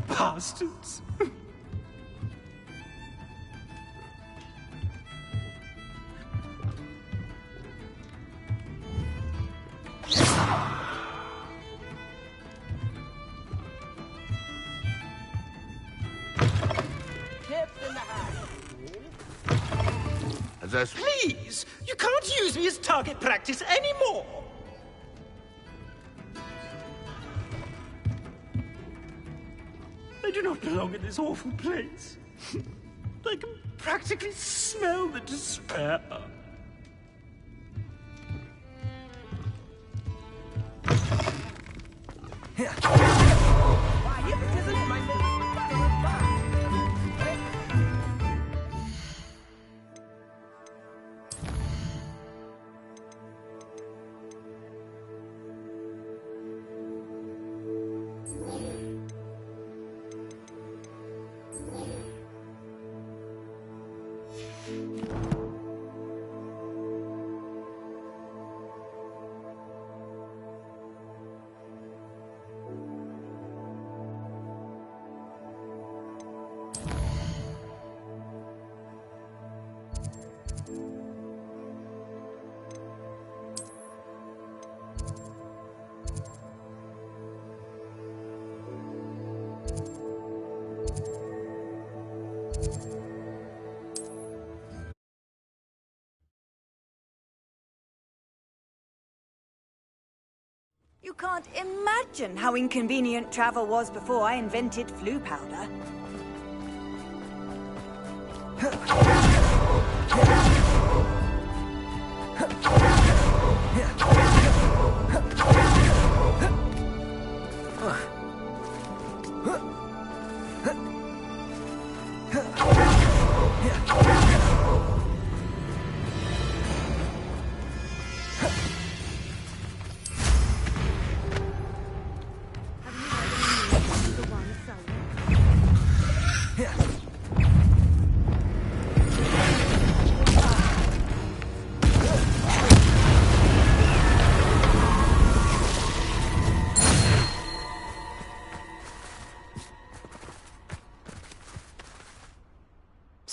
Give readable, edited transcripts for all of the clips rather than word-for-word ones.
Bastards. Please, you can't use me as target practice anymore. I do not belong in this awful place. I can practically smell the despair. You can't imagine how inconvenient travel was before I invented flu powder.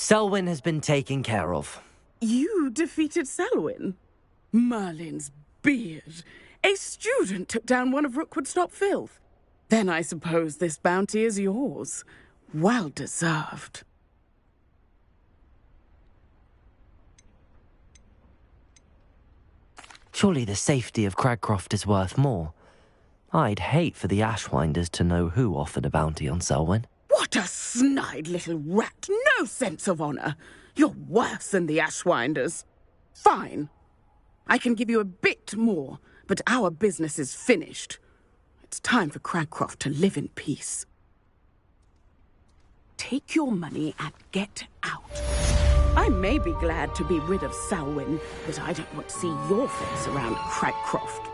Selwyn has been taken care of. You defeated Selwyn? Merlin's beard. A student took down one of Rookwood's top filth. Then I suppose this bounty is yours. Well deserved. Surely the safety of Cragcroft is worth more. I'd hate for the Ashwinders to know who offered a bounty on Selwyn. What a snide little rat! No sense of honor! You're worse than the Ashwinders. Fine. I can give you a bit more, but our business is finished. It's time for Cragcroft to live in peace. Take your money and get out. I may be glad to be rid of Selwyn, but I don't want to see your face around Cragcroft.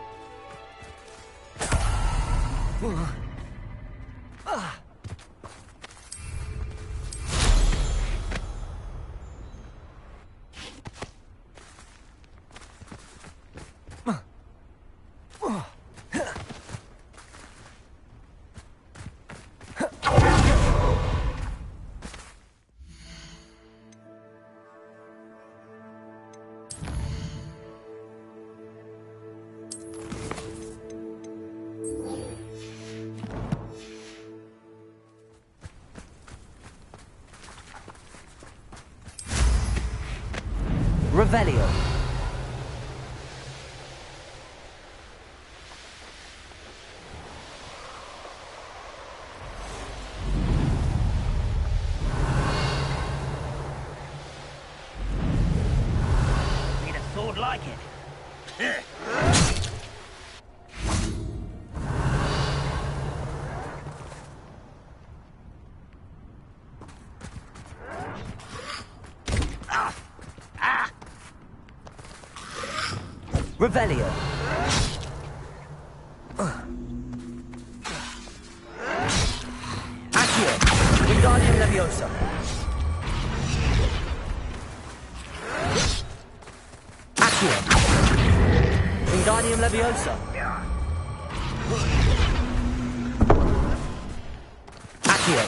Revelio. Need a sword like it. Revelio. Accio. Wingardium Leviosa. Accio. Wingardium Leviosa. Accio.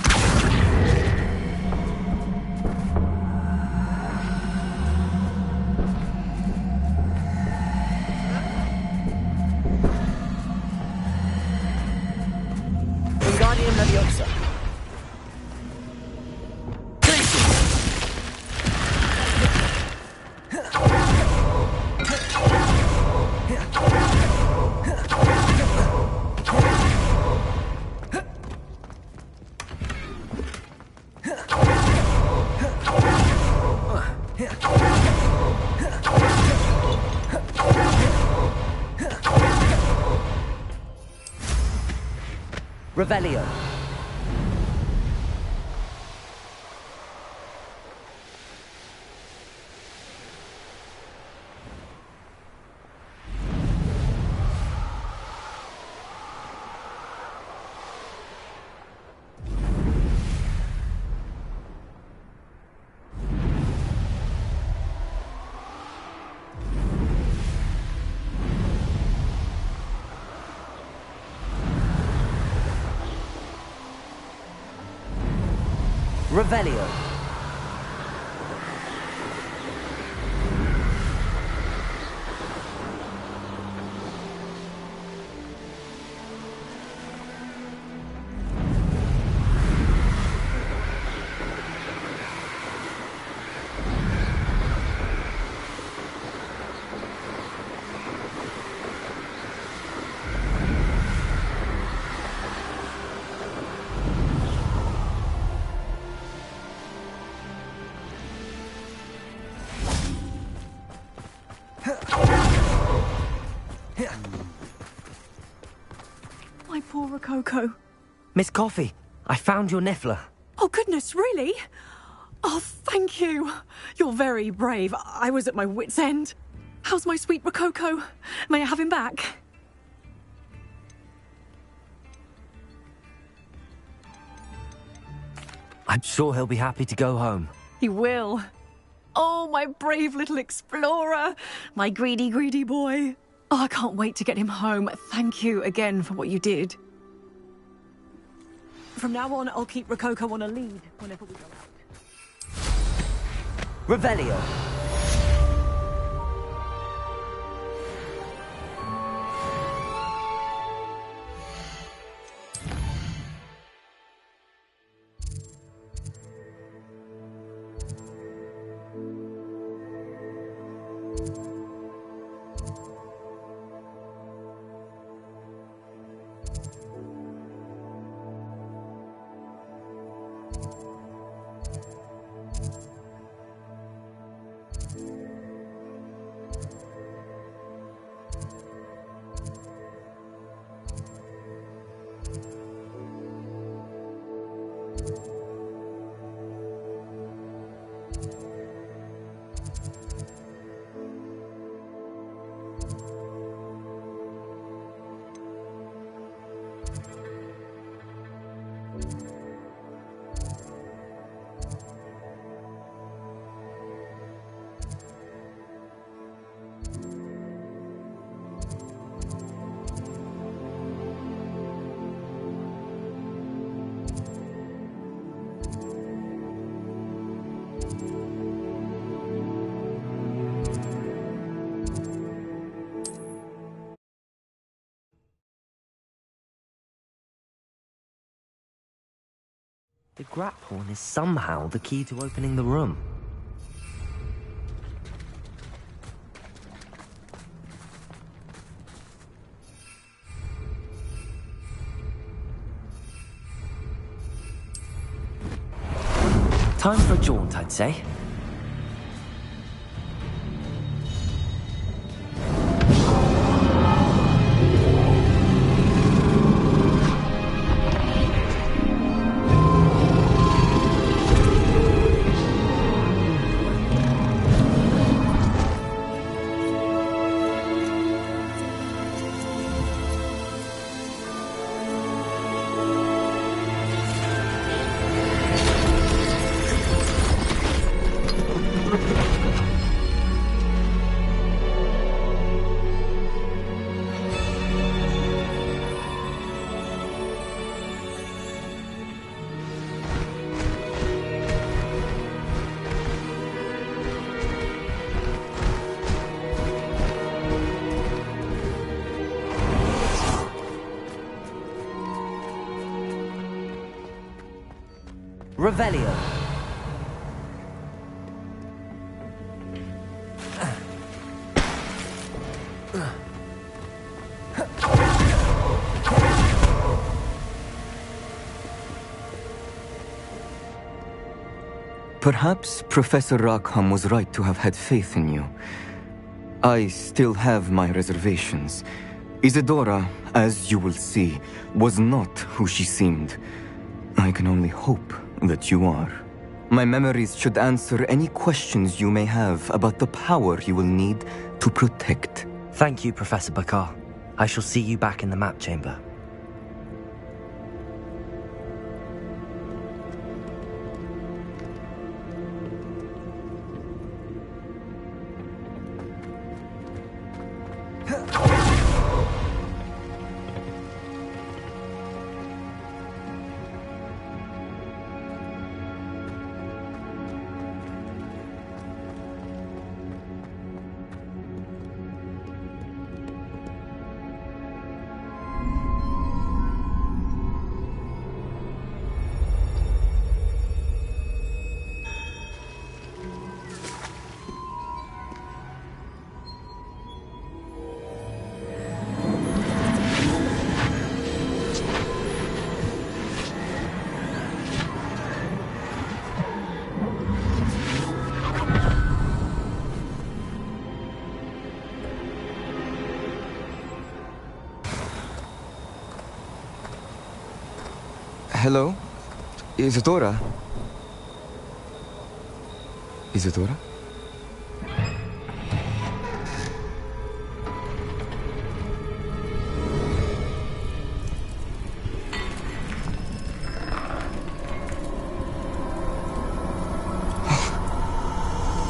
Wingardium Leviosa. Revelio. Revelio. My poor Rococo. Miss Coffee, I found your Niffler. Oh, goodness, really? Oh, thank you. You're very brave. I was at my wit's end. How's my sweet Rococo? May I have him back? I'm sure he'll be happy to go home. He will. Oh, my brave little explorer. My greedy, greedy boy. Oh, I can't wait to get him home. Thank you again for what you did. From now on, I'll keep Rococo on a lead whenever we go out. Revelio. The grapphorn is somehow the key to opening the room. Time for a jaunt, I'd say. Revelio. Perhaps Professor Rackham was right to have had faith in you. I still have my reservations. Isadora, as you will see, was not who she seemed. I can only hope that you are. My memories should answer any questions you may have about the power you will need to protect. Thank you, Professor Bakar. I shall see you back in the map chamber. Hello? Isadora? Isadora?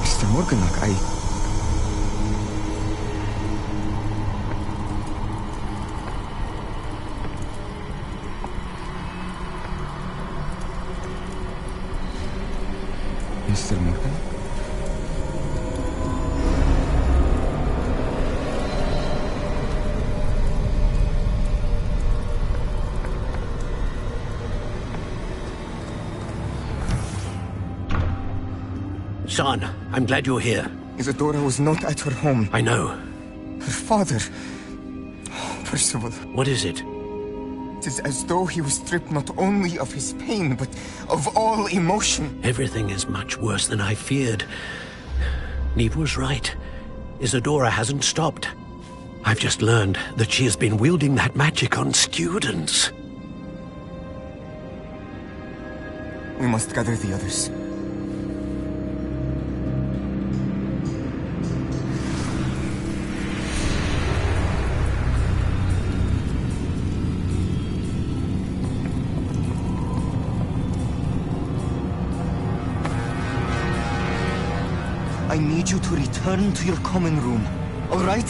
Mr. Morganach, Mr. Morgan? Son, I'm glad you're here. Isadora was not at her home. I know. Her father... Oh, Percival. What is it? It is as though he was stripped not only of his pain, but of all emotion. Everything is much worse than I feared. Neve was right. Isadora hasn't stopped. I've just learned that she has been wielding that magic on students. We must gather the others. I need you to return to your common room, all right?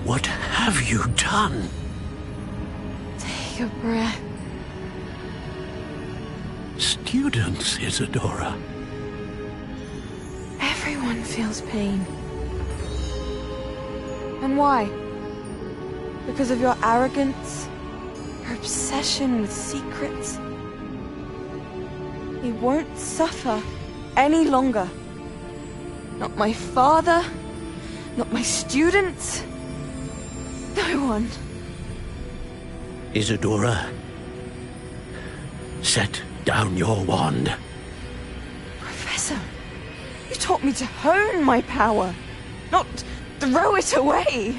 What have you done? Take a breath. Students, Isadora. Everyone feels pain. And why? Because of your arrogance? Your obsession with secrets? He won't suffer any longer. Not my father, not my students, no one. Isadora, set down your wand. Professor, you taught me to hone my power, not throw it away.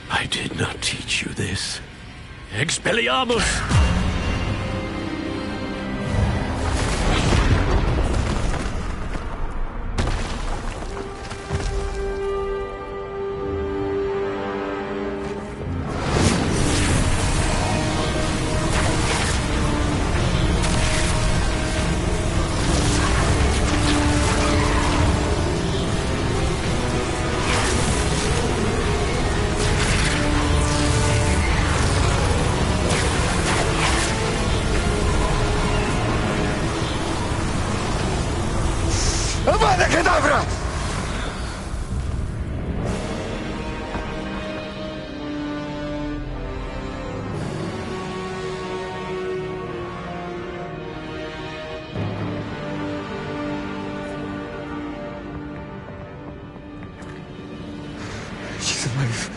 I did not teach you this. Expelliarmus! Avada Kedavra! She's alive.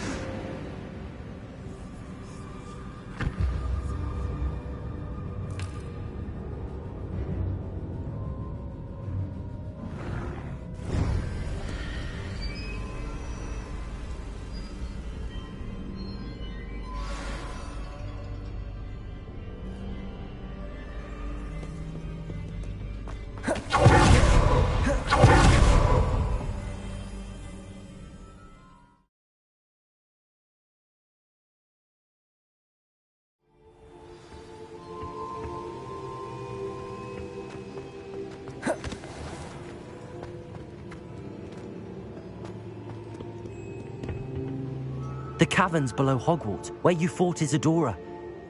The caverns below Hogwarts, where you fought Isadora.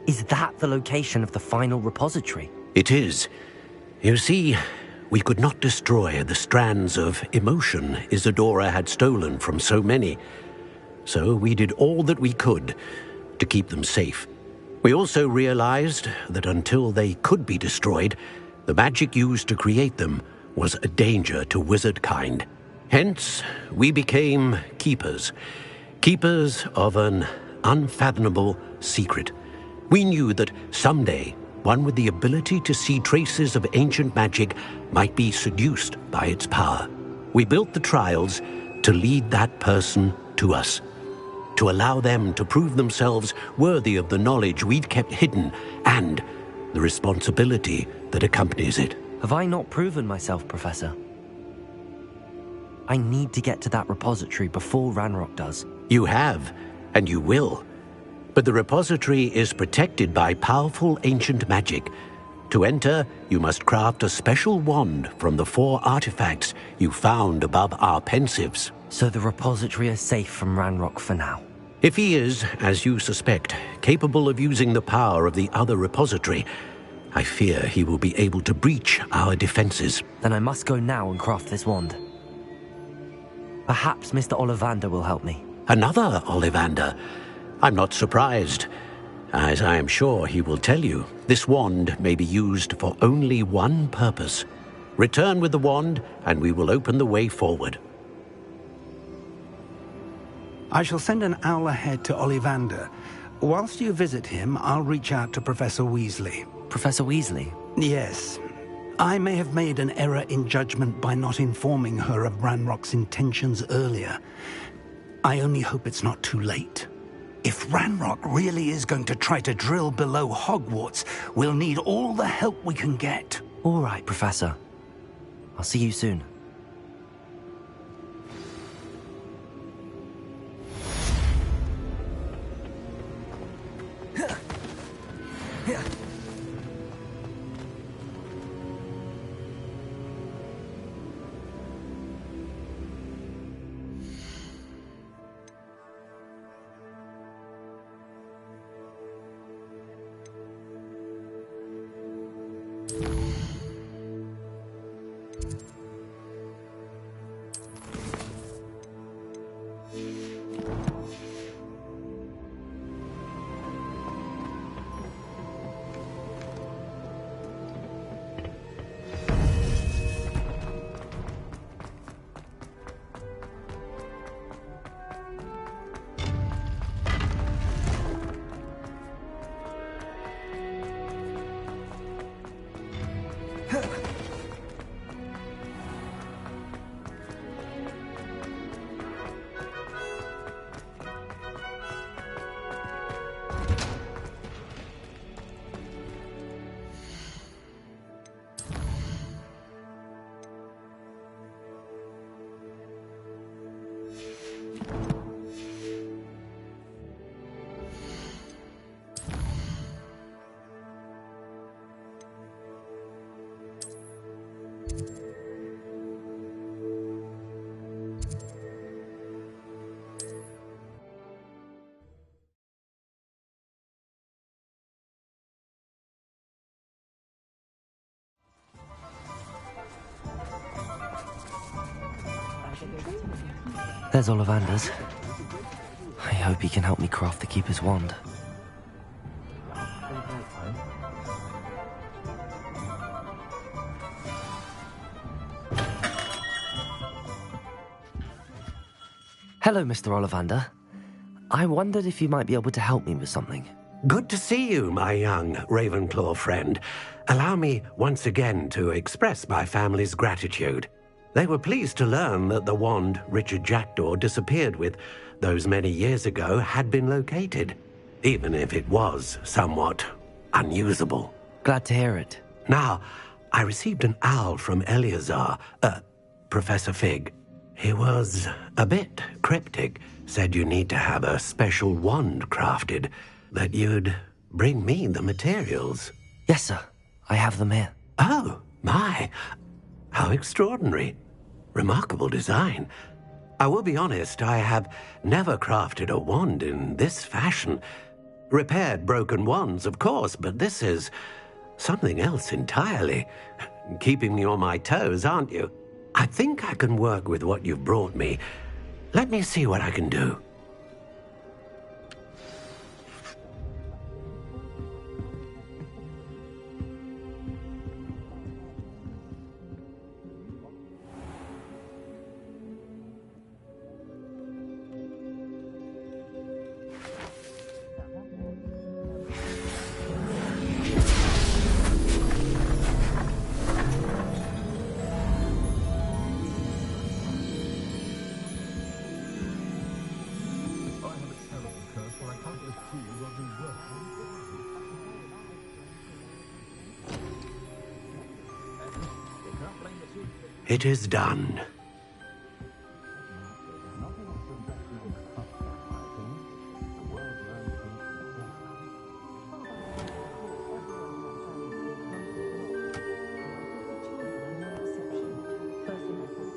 Is that the location of the final repository? It is. You see, we could not destroy the strands of emotion Isadora had stolen from so many. So we did all that we could to keep them safe. We also realized that until they could be destroyed, the magic used to create them was a danger to wizard kind. Hence, we became keepers. Keepers of an unfathomable secret. We knew that someday, one with the ability to see traces of ancient magic might be seduced by its power. We built the trials to lead that person to us, to allow them to prove themselves worthy of the knowledge we'd kept hidden and the responsibility that accompanies it. Have I not proven myself, Professor? I need to get to that repository before Ranrock does. You have, and you will. But the repository is protected by powerful ancient magic. To enter, you must craft a special wand from the 4 artifacts you found above our pensives. So the repository is safe from Ranrock for now. If he is, as you suspect, capable of using the power of the other repository, I fear he will be able to breach our defenses. Then I must go now and craft this wand. Perhaps Mr. Ollivander will help me. Another Ollivander? I'm not surprised. As I am sure he will tell you, this wand may be used for only one purpose. Return with the wand, and we will open the way forward. I shall send an owl ahead to Ollivander. Whilst you visit him, I'll reach out to Professor Weasley. Professor Weasley? Yes. I may have made an error in judgment by not informing her of Ranrock's intentions earlier. I only hope it's not too late. If Ranrock really is going to try to drill below Hogwarts, we'll need all the help we can get. All right, Professor. I'll see you soon. There's Ollivander's. I hope he can help me craft the Keeper's wand. Hello, Mr. Ollivander. I wondered if you might be able to help me with something. Good to see you, my young Ravenclaw friend. Allow me once again to express my family's gratitude. They were pleased to learn that the wand Richard Jackdaw disappeared with those many years ago had been located, even if it was somewhat unusable. Glad to hear it. Now, I received an owl from Eleazar, Professor Fig. He was a bit cryptic, said you need to have a special wand crafted, that you'd bring me the materials. Yes, sir. I have them here. Oh, my. How extraordinary. Remarkable design. I will be honest, I have never crafted a wand in this fashion. Repaired broken wands, of course, but this is something else entirely. Keeping me on my toes, aren't you? I think I can work with what you've brought me. Let me see what I can do. It is done.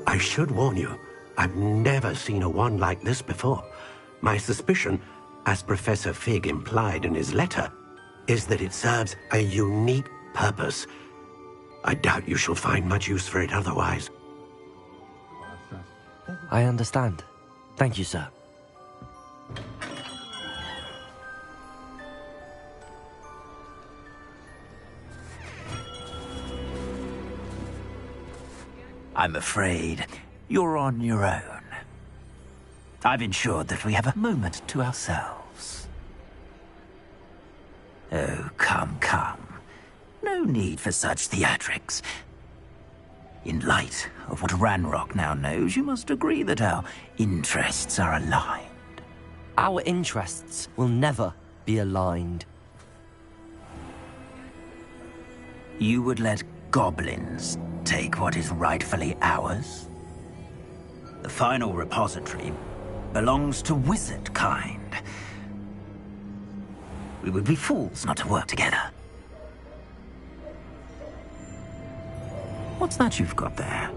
I should warn you, I've never seen a wand like this before. My suspicion as Professor Fig implied in his letter, is that it serves a unique purpose. I doubt you shall find much use for it otherwise. I understand. Thank you, sir. I'm afraid you're on your own. I've ensured that we have a moment to ourselves. Oh, come. No need for such theatrics. In light of what Ranrock now knows, you must agree that our interests are aligned. Our interests will never be aligned. You would let goblins take what is rightfully ours? The final repository belongs to wizard kind. We would be fools not to work together. What's that you've got there?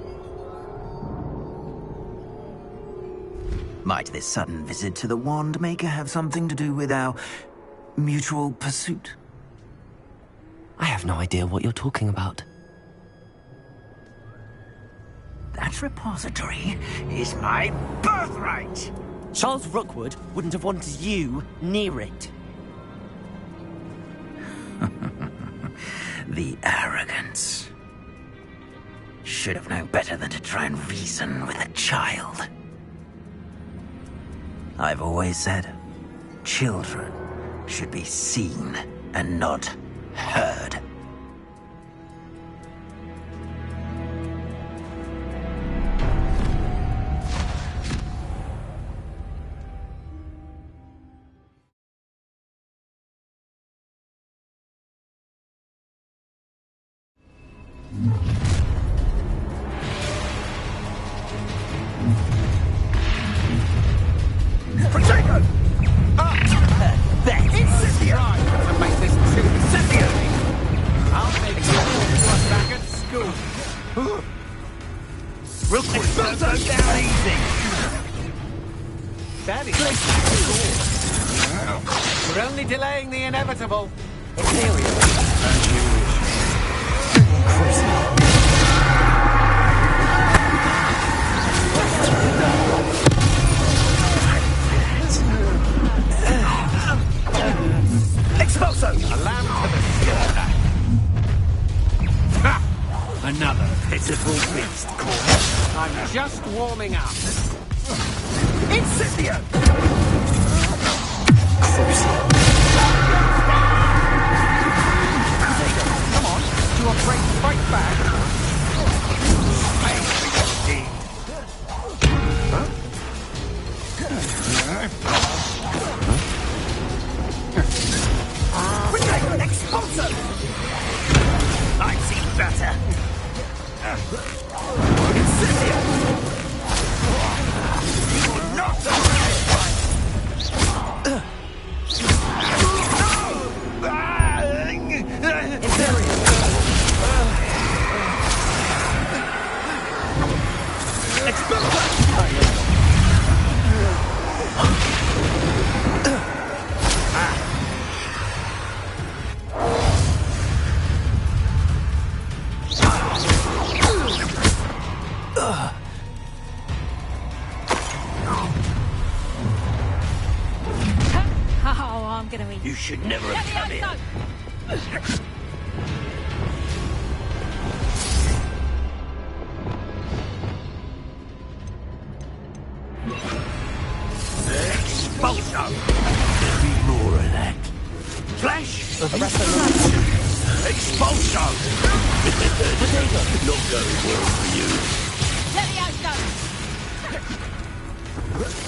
Might this sudden visit to the Wand Maker have something to do with our mutual pursuit? I have no idea what you're talking about. That repository is my birthright! Charles Rookwood wouldn't have wanted you near it. The arrogance. Should have known better than to try and reason with a child. I've always said, children should be seen and not heard. We're only delaying the inevitable. Expulso! A lamb to the slaughter. Ha! Another pitiful beast caught. I'm just warming up. Incendio! Come on, you are afraid to fight back? Expulso! I've seen better. Incendio! You will not You should never have come here. Expulso! There'll be more of that. Flash! Expulso! Not going well for you. Let me out,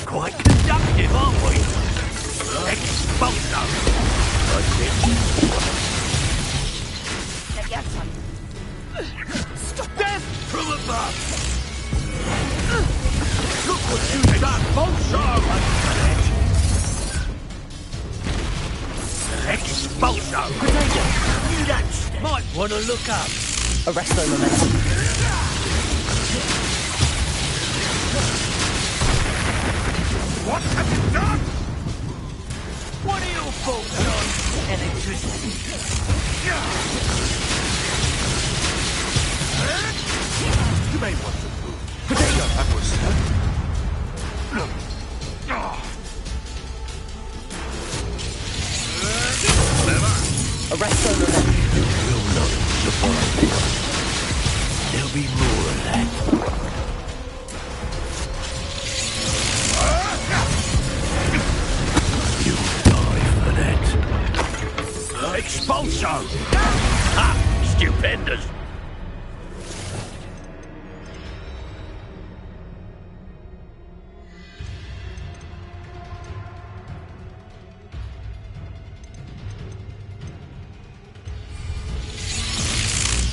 Quite conductive, aren't we? Expulso! Let me out, son. Stop death from above! Look what you've done! Expulso! You don't might want to look up. Arresto momentum. What have you done? What are your thoughts on electricity? You may want to move. Potato! That was... Arrest over there. You will not before I pick up. There'll be more of that. You'll die for that. Expulso! Ha! Stupendous!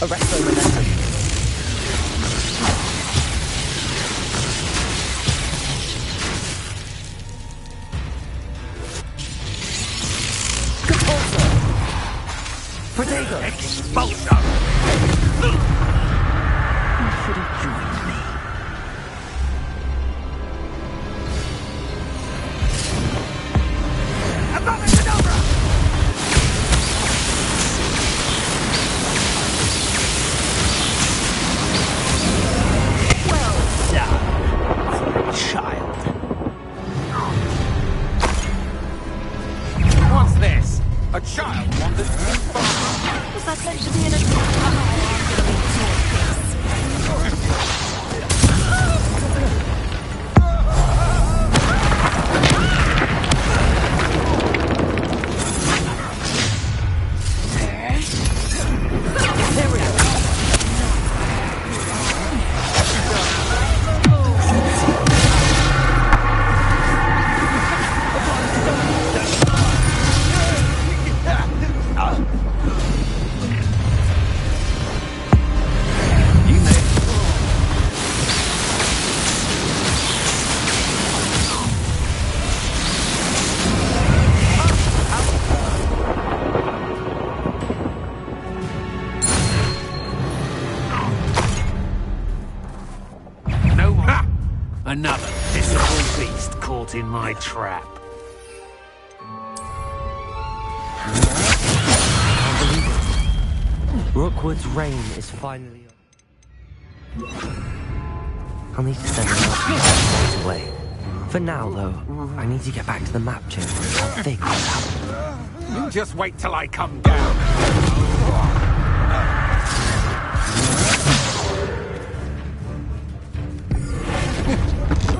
Arrest over there. Potato! Expulso! You should have joined me. What's this? A child wandered too far. Was that meant to be an attack? Another miserable beast caught in my trap. Rookwood's reign is finally over. I'll need to send an right away. For now, though, I need to get back to the map chamber and I'll figure it out. You just wait till I come down.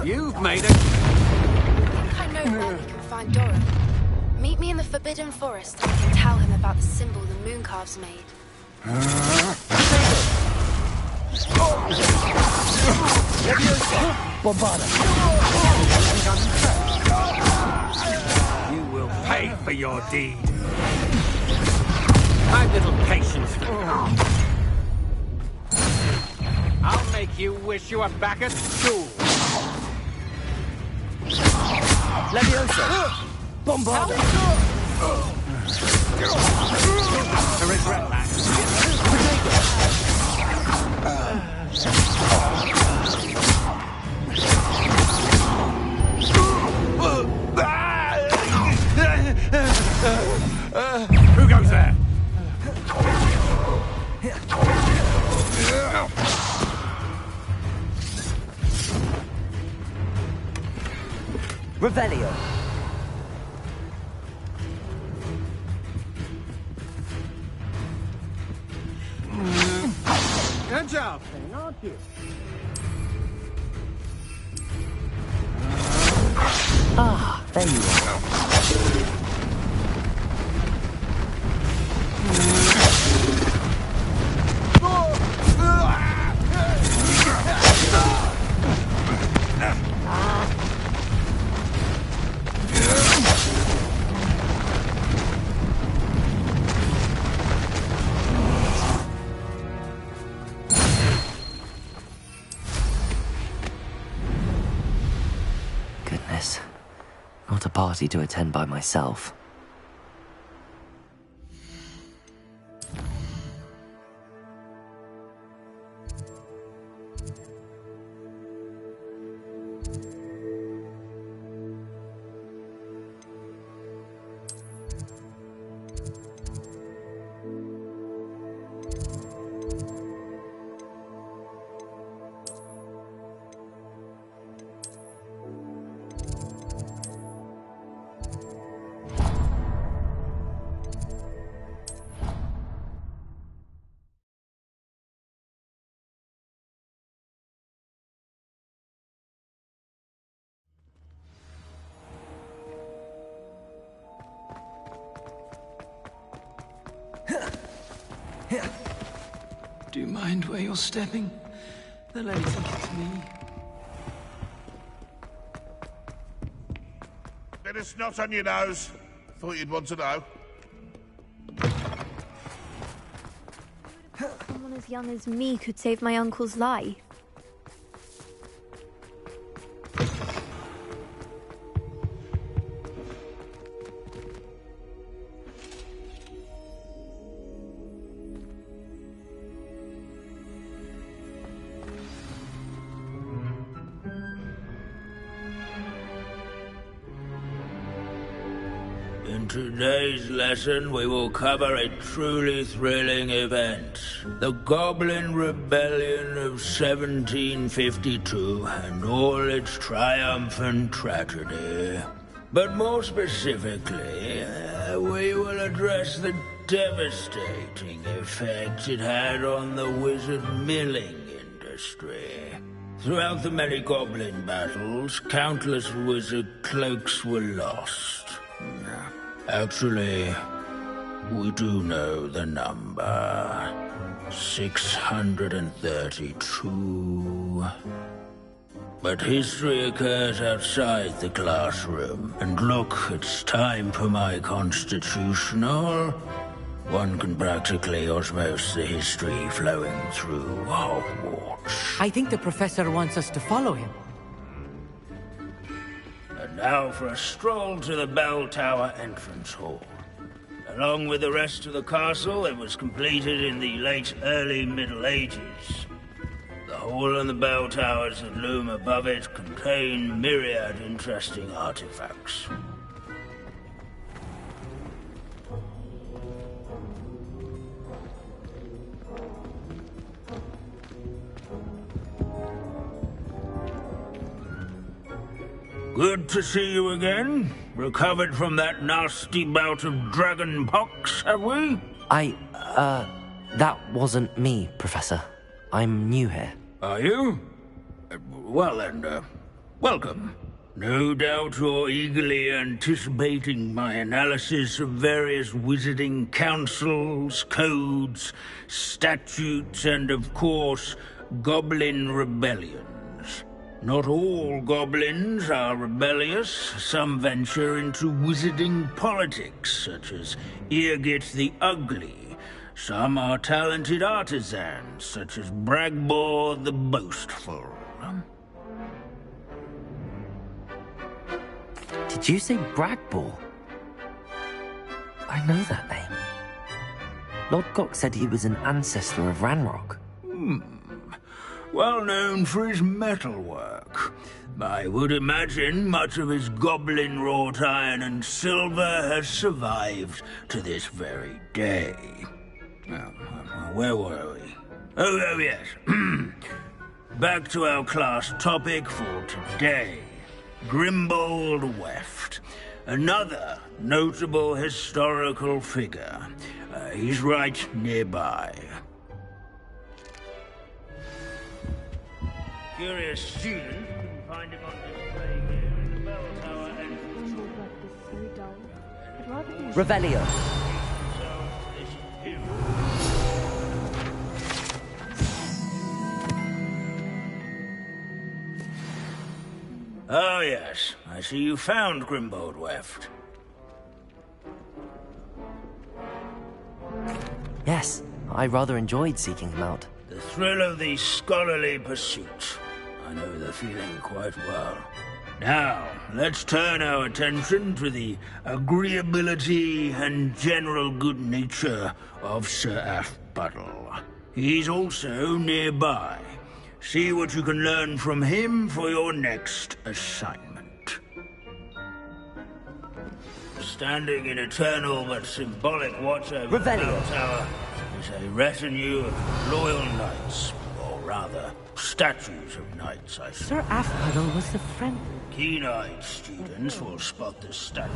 You've made it. I know where we can find Dora. Meet me in the Forbidden Forest and I can tell him about the symbol the Mooncalves made. You will pay for your deed. I've little patience for you. I'll make you wish you were back at school. Leviosa! Bombarda! I regret that. Who goes there? Revelio! Good job, aren't you? Ah, there you are. Goodness. Not a party to attend by myself. Do you mind where you're stepping? They'll only think it's me. Bit of snot on your nose. Thought you'd want to know. Someone as young as me could save my uncle's life. In today's lesson, we will cover a truly thrilling event. The Goblin Rebellion of 1752 and all its triumphant tragedy. But more specifically, we will address the devastating effect it had on the wizard milling industry. Throughout the many goblin battles, countless wizard cloaks were lost. Actually, we do know the number. 632. But history occurs outside the classroom. And look, it's time for my constitutional. One can practically osmose the history flowing through Hogwarts. I think the professor wants us to follow him. And now for a stroll to the bell tower entrance hall. Along with the rest of the castle, it was completed in the late early Middle Ages. The hall and the bell towers that loom above it contain myriad interesting artifacts. Good to see you again. Recovered from that nasty bout of dragon pox, have we? That wasn't me, Professor. I'm new here. Are you? Well then, welcome. No doubt you're eagerly anticipating my analysis of various wizarding councils, codes, statutes, and of course, goblin rebellions. Not all goblins are rebellious. Some venture into wizarding politics, such as Irgit the Ugly. Some are talented artisans, such as Bragbor the Boastful. Did you say Bragbor? I know that name. Lord Gok said he was an ancestor of Ranrock. Well known for his metalwork. I would imagine much of his goblin-wrought iron and silver has survived to this very day. Where were we? Oh yes. Back to our class topic for today. Grimbold Weft. Another notable historical figure. He's right nearby. Curious student can find him on display here in the bell tower entrance. Revelio. Oh yes, I see you found Grimbold Weft. Yes, I rather enjoyed seeking him out. The thrill of the scholarly pursuit. I know the feeling quite well. Now, let's turn our attention to the agreeability and general good nature of Sir Aphbuttle. He's also nearby. See what you can learn from him for your next assignment. Standing in eternal but symbolic watch over the bell tower is a retinue of loyal knights, or rather, statues of knights, I think. Sir Aphbuttle was the friend. Keen-eyed students will spot the statue.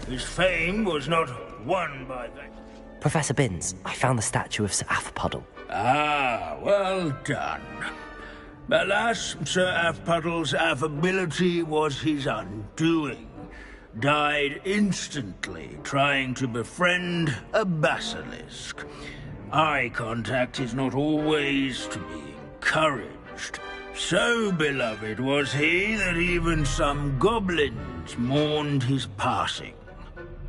His fame was not won by that. Professor Binns, I found the statue of Sir Aphbuttle. Ah, well done. Alas, Sir Afpuddle's affability was his undoing. Died instantly trying to befriend a basilisk. Eye contact is not always to be encouraged. So beloved was he that even some goblins mourned his passing.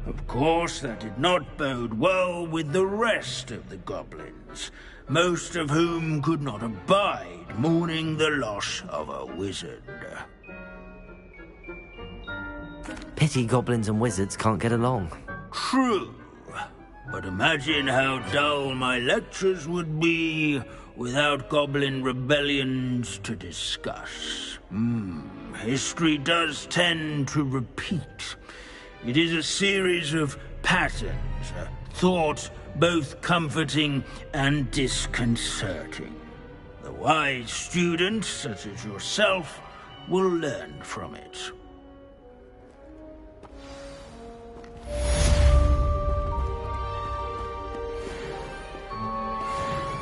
Of course, that did not bode well with the rest of the goblins, most of whom could not abide mourning the loss of a wizard. Pity goblins and wizards can't get along. True. But imagine how dull my lectures would be without goblin rebellions to discuss. History does tend to repeat. It is a series of patterns, a thought both comforting and disconcerting. The wise student, such as yourself, will learn from it.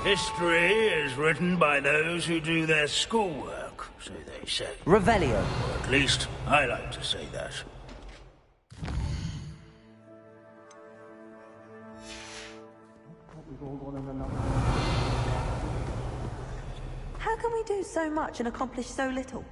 History is written by those who do their schoolwork, so they say. Revelio. Or at least, I like to say that. How can we do so much and accomplish so little?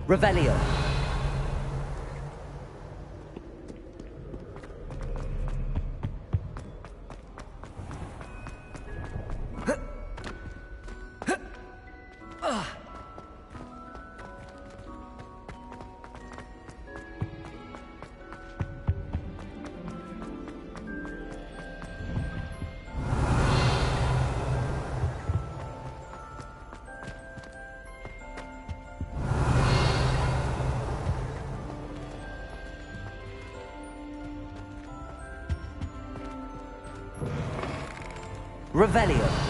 Revelio. Revelio.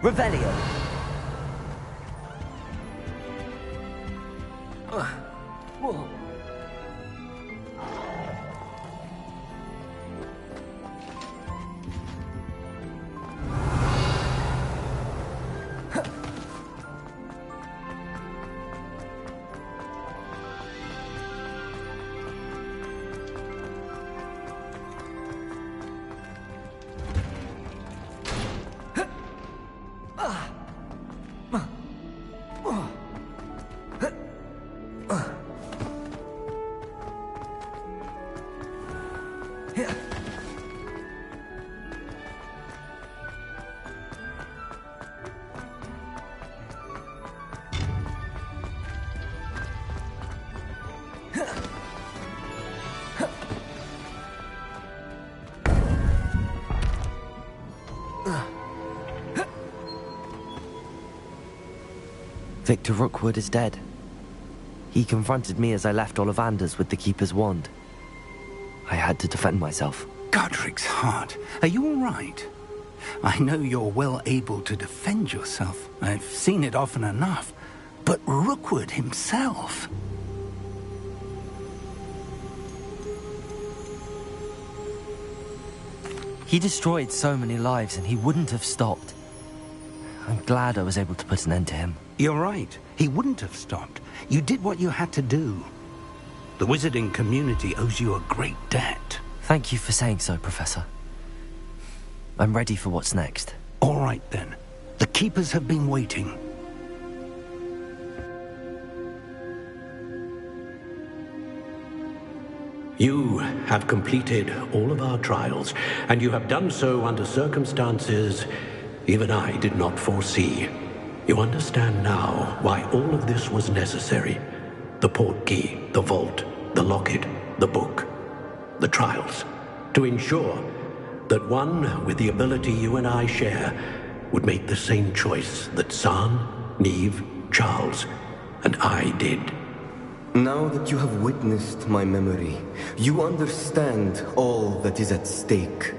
Revelio. Whoa. Victor Rookwood is dead. He confronted me as I left Ollivander's with the Keeper's wand. I had to defend myself. Godric's heart. Are you all right? I know you're well able to defend yourself. I've seen it often enough. But Rookwood himself... He destroyed so many lives and he wouldn't have stopped. I'm glad I was able to put an end to him. You're right. He wouldn't have stopped. You did what you had to do. The wizarding community owes you a great debt. Thank you for saying so, Professor. I'm ready for what's next. All right, then. The Keepers have been waiting. You have completed all of our trials, and you have done so under circumstances even I did not foresee. You understand now why all of this was necessary. The portkey, the vault, the locket, the book, the trials. To ensure that one with the ability you and I share would make the same choice that San, Neve, Charles, and I did. Now that you have witnessed my memory, you understand all that is at stake.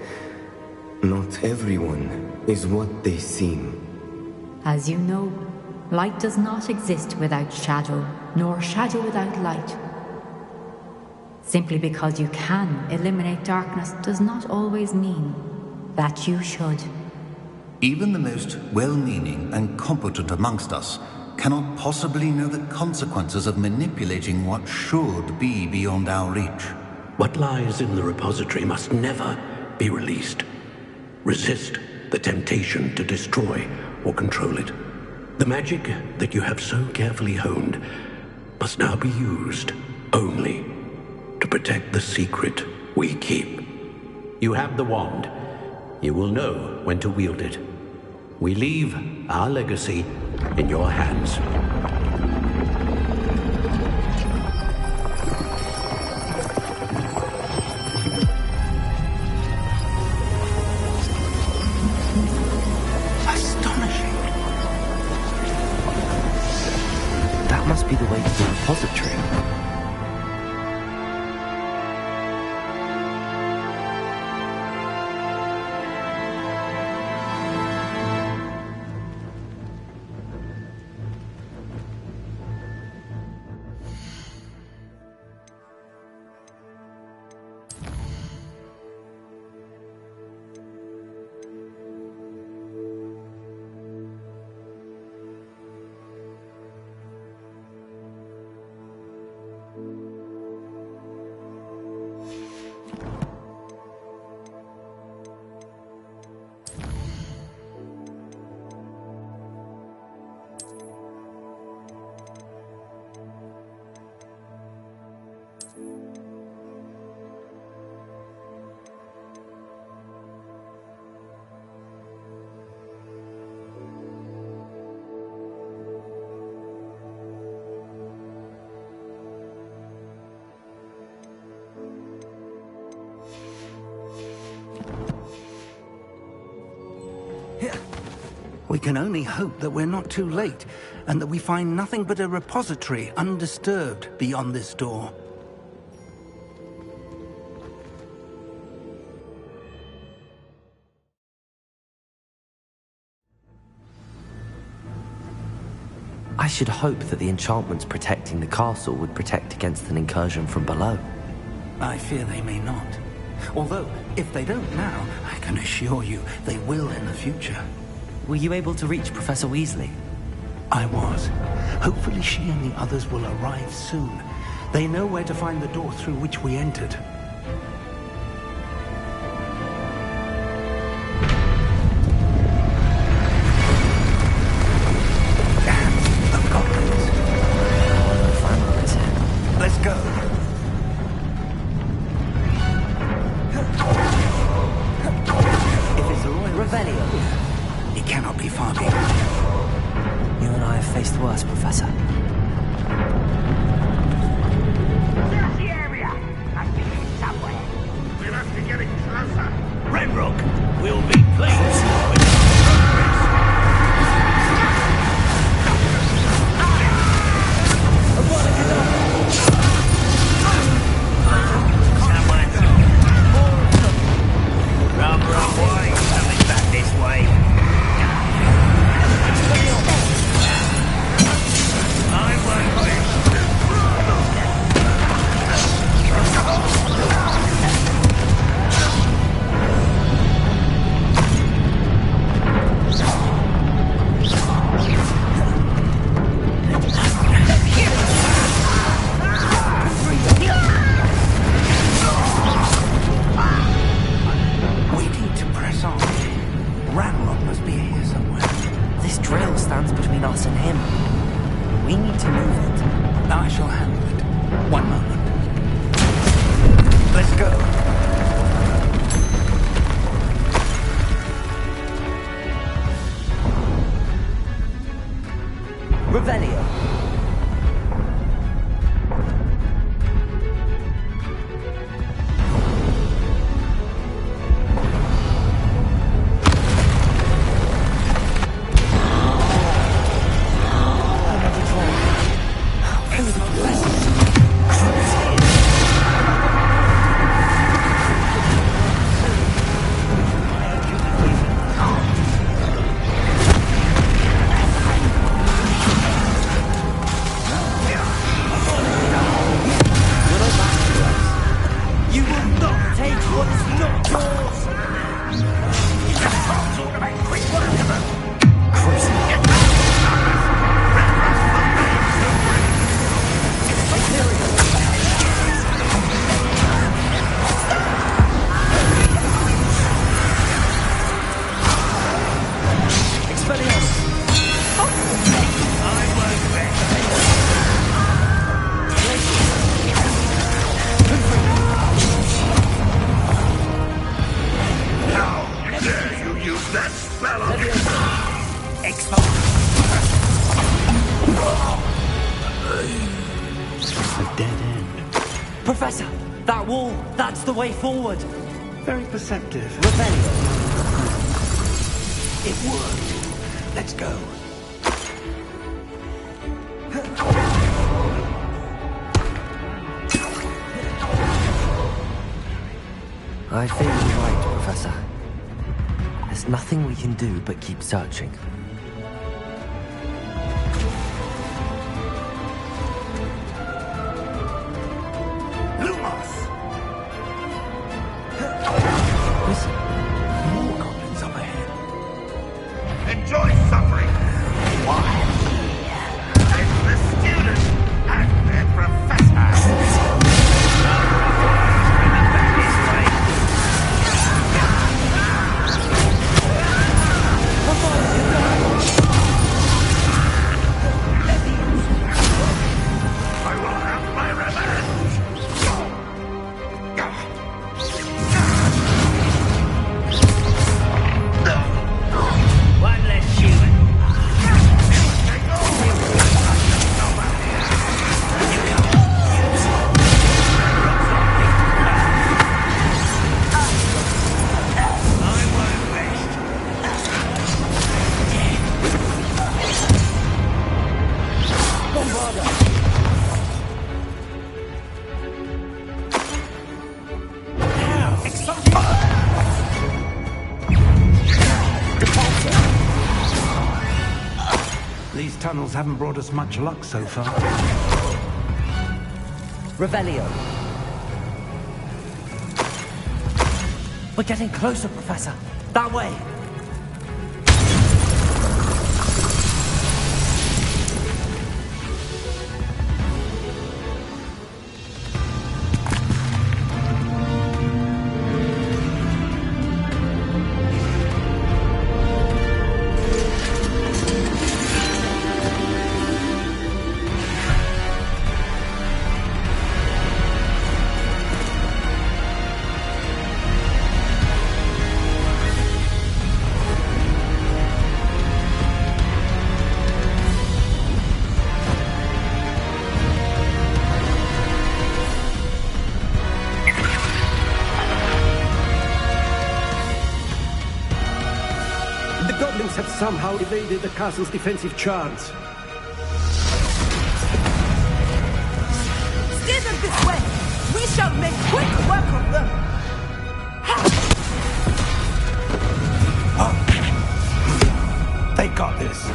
Not everyone is what they seem. As you know, light does not exist without shadow, nor shadow without light. Simply because you can eliminate darkness does not always mean that you should. Even the most well-meaning and competent amongst us cannot possibly know the consequences of manipulating what should be beyond our reach. What lies in the repository must never be released. Resist the temptation to destroy or control it. The magic that you have so carefully honed must now be used only to protect the secret we keep. You have the wand. You will know when to wield it. We leave our legacy in your hands. Astonishing. That must be the way to the repository. We can only hope that we're not too late, and that we find nothing but a repository undisturbed beyond this door. I should hope that the enchantments protecting the castle would protect against an incursion from below. I fear they may not. Although, if they don't now, I can assure you they will in the future. Were you able to reach Professor Weasley? I was. Hopefully she and the others will arrive soon. They know where to find the door through which we entered. Let's go. If it's Roy Revelio, it cannot be far beyond. You and I have faced worse, Professor. There's the area. I think it's somewhere. We must be getting closer. Ranrock will be pleased with Revelio. Professor, that wall, that's the way forward. Very perceptive. Revelio. It worked. Let's go. I think you're right, Professor. There's nothing we can do but keep searching. These tunnels haven't brought us much luck so far. Revelio. We're getting closer, Professor. That way. Have somehow evaded the castle's defensive charms. Steer them this way! We shall make quick work of them! They got this.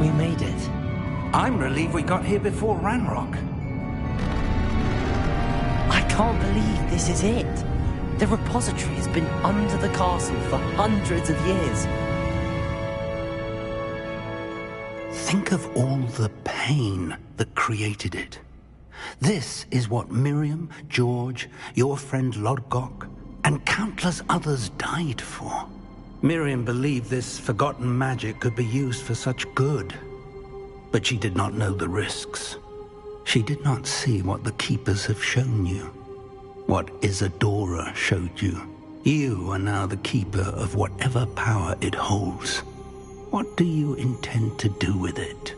We made it. I'm relieved we got here before Ranrock. I can't believe this is it. The repository has been under the castle for hundreds of years. Think of all the pain that created it. This is what Miriam, George, your friend Lodgok, and countless others died for. Miriam believed this forgotten magic could be used for such good. But she did not know the risks. She did not see what the Keepers have shown you. What Isadora showed you. You are now the Keeper of whatever power it holds. What do you intend to do with it?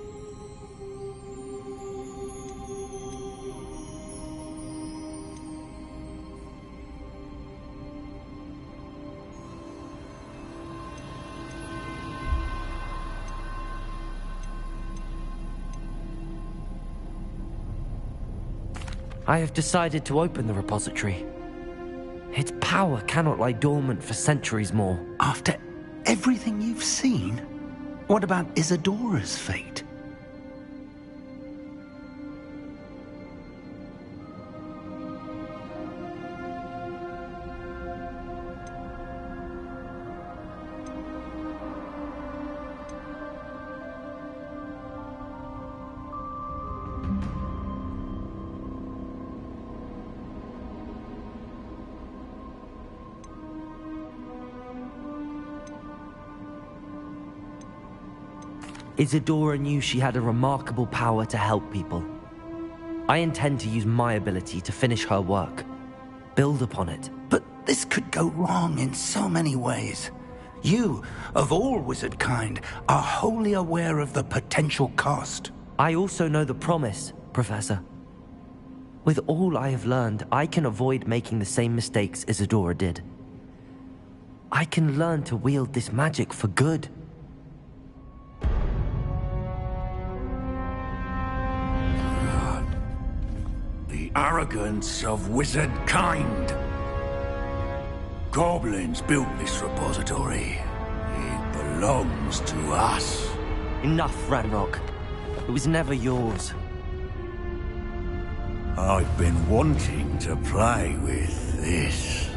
I have decided to open the repository. Its power cannot lie dormant for centuries more. After everything you've seen? What about Isadora's fate? Isadora knew she had a remarkable power to help people. I intend to use my ability to finish her work. Build upon it. But this could go wrong in so many ways. You, of all wizard kind, are wholly aware of the potential cost. I also know the promise, Professor. With all I have learned, I can avoid making the same mistakes Isadora did. I can learn to wield this magic for good. Arrogance of wizard kind. Goblins built this repository. It belongs to us. Enough, Ranrock. It was never yours. I've been wanting to play with this.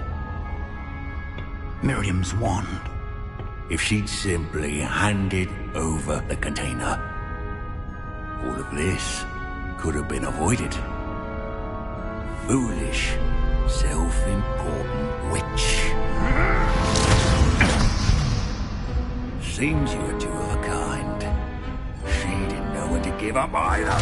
Miriam's wand. If she'd simply handed over the container, all of this could have been avoided. Foolish, self-important witch. Seems you were two of a kind. She didn't know when to give up either.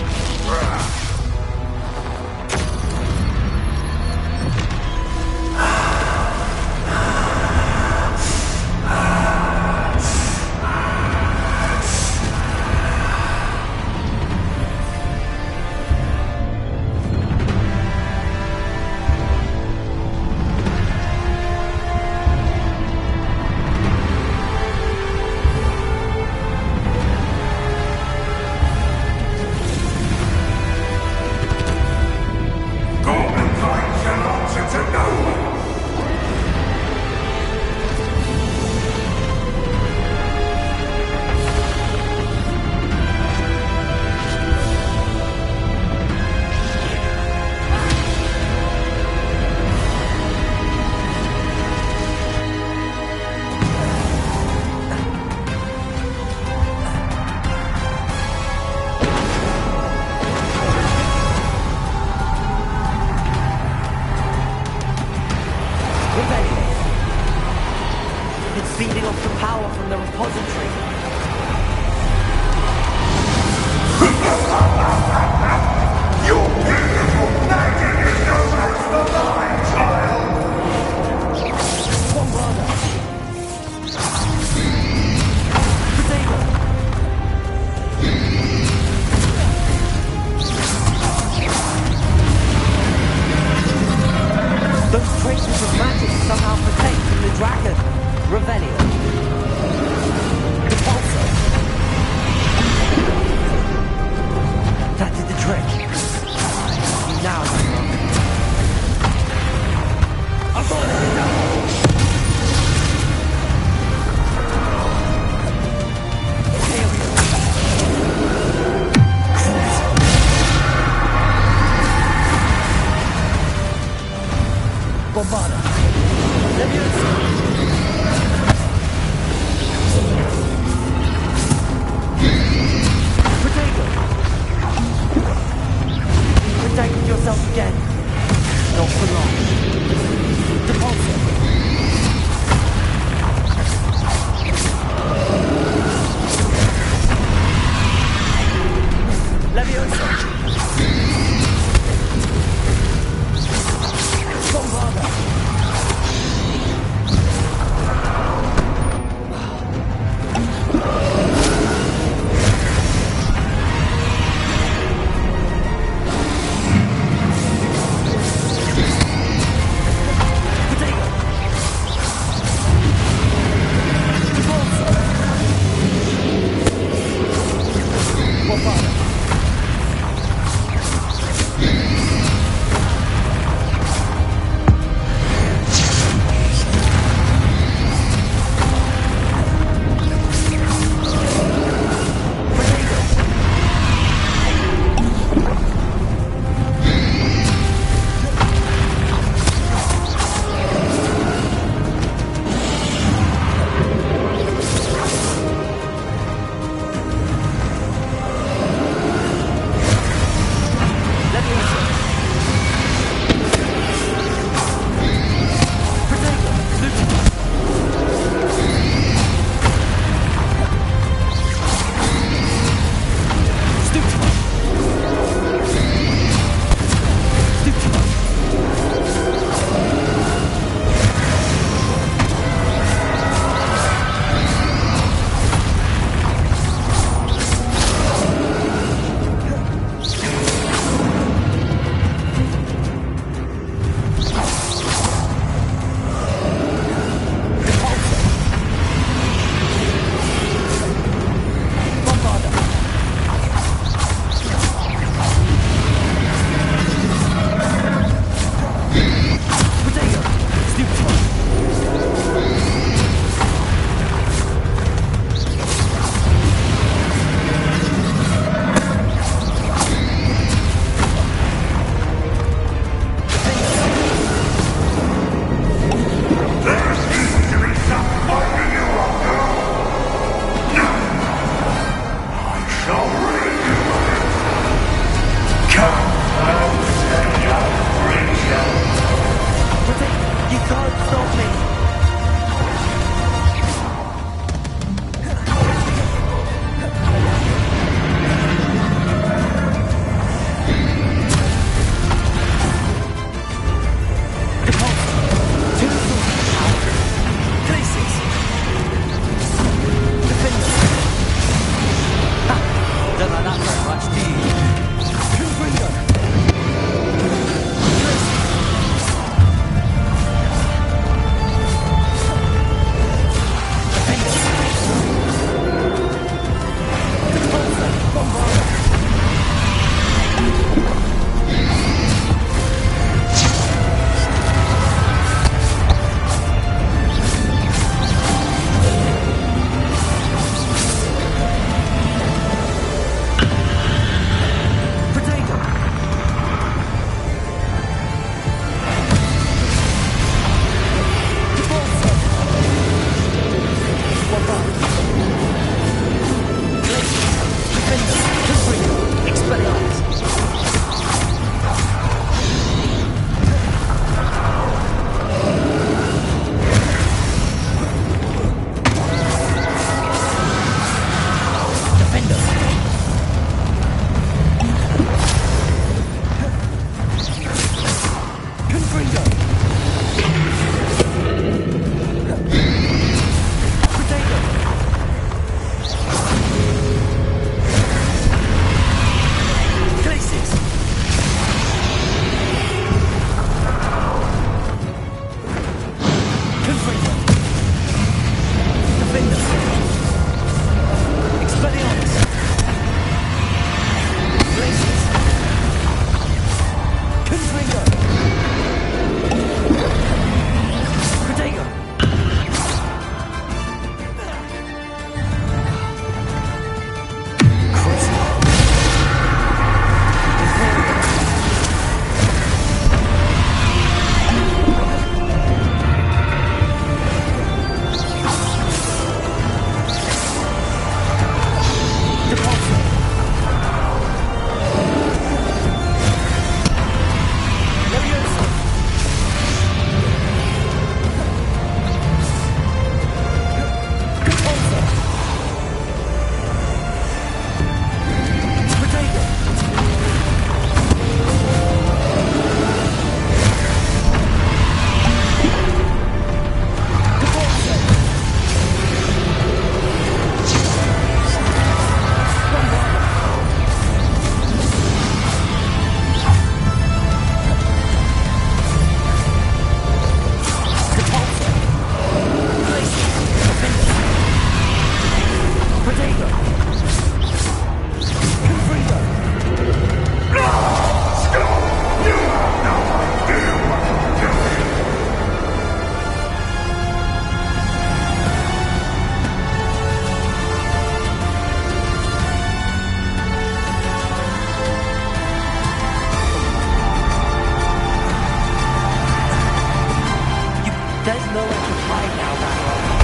There's nowhere to hide now, Ranrock.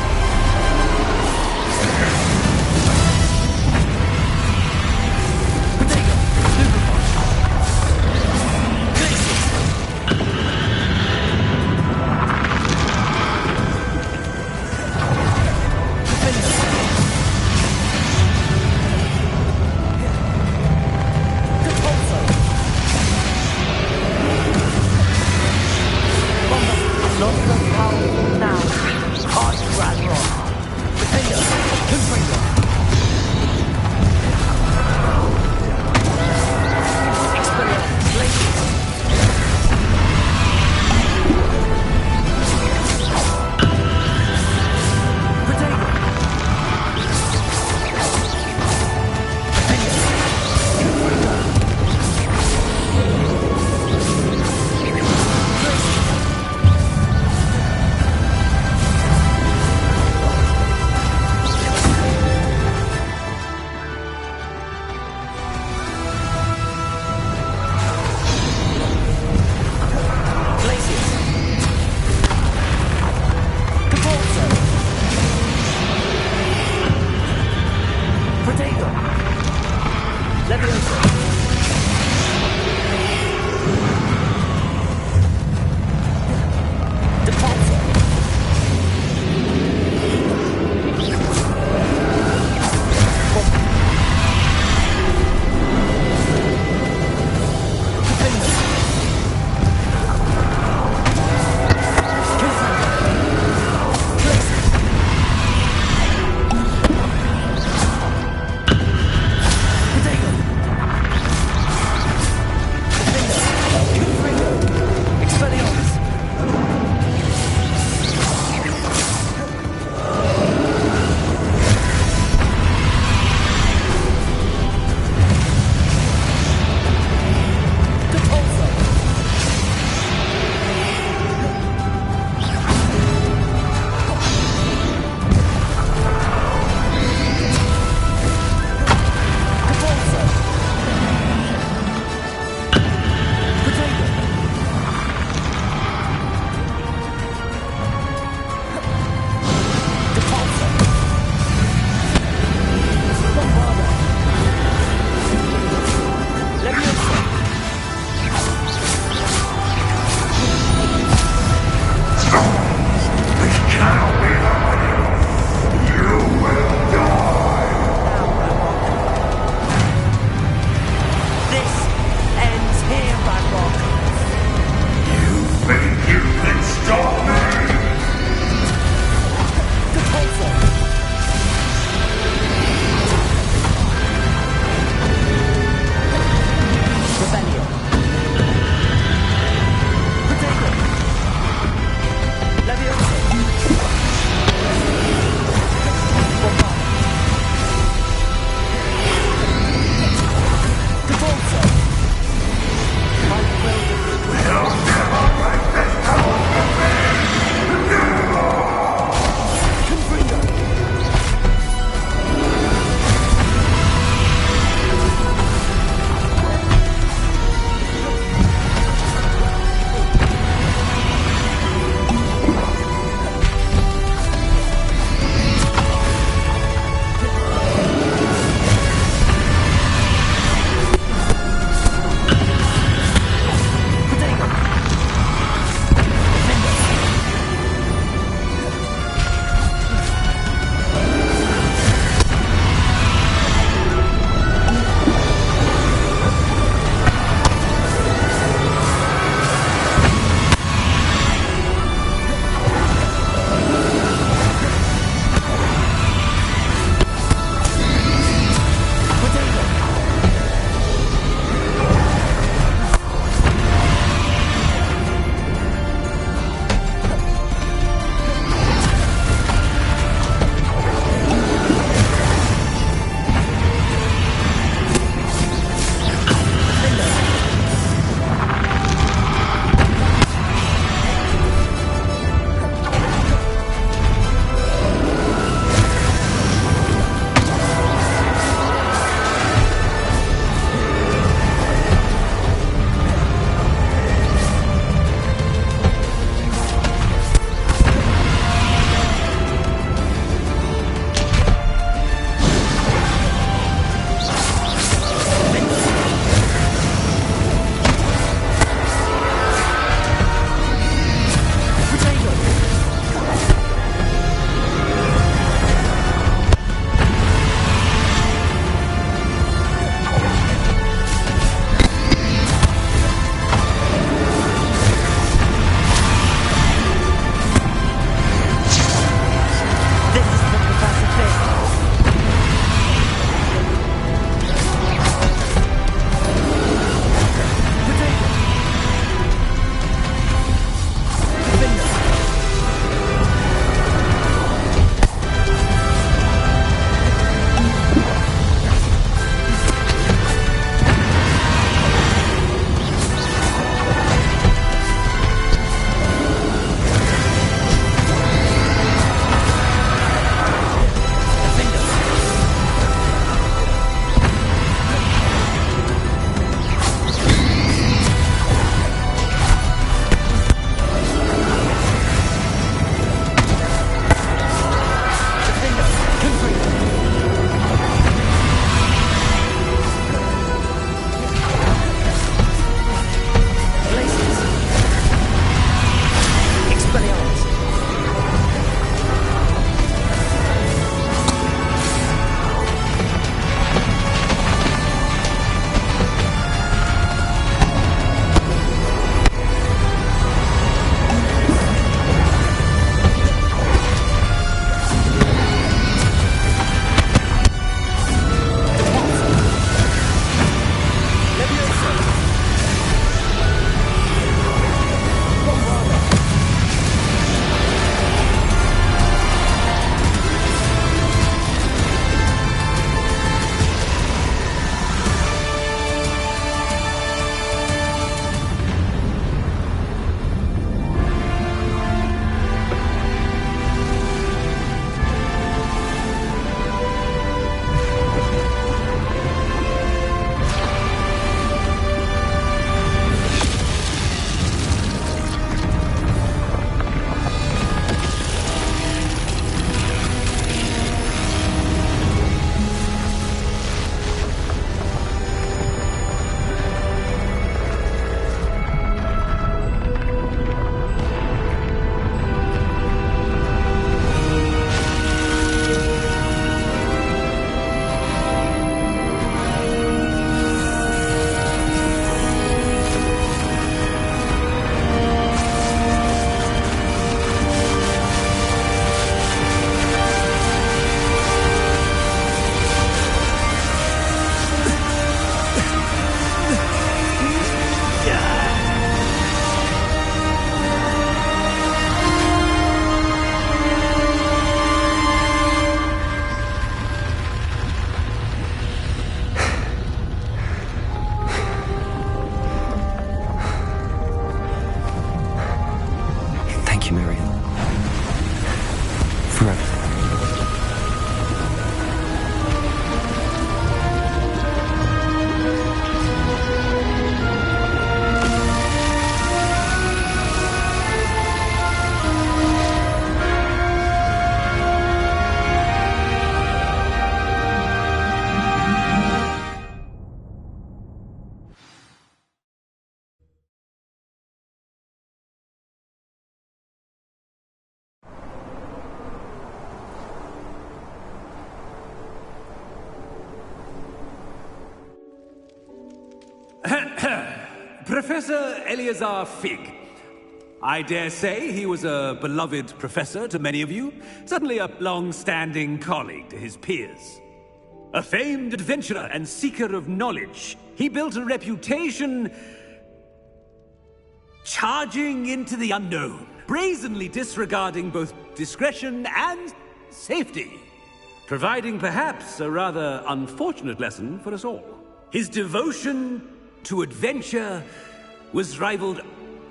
Professor Eleazar Fig. I dare say he was a beloved professor to many of you, certainly a long-standing colleague to his peers. A famed adventurer and seeker of knowledge, he built a reputation charging into the unknown, brazenly disregarding both discretion and safety, providing perhaps a rather unfortunate lesson for us all. His devotion to adventure was rivaled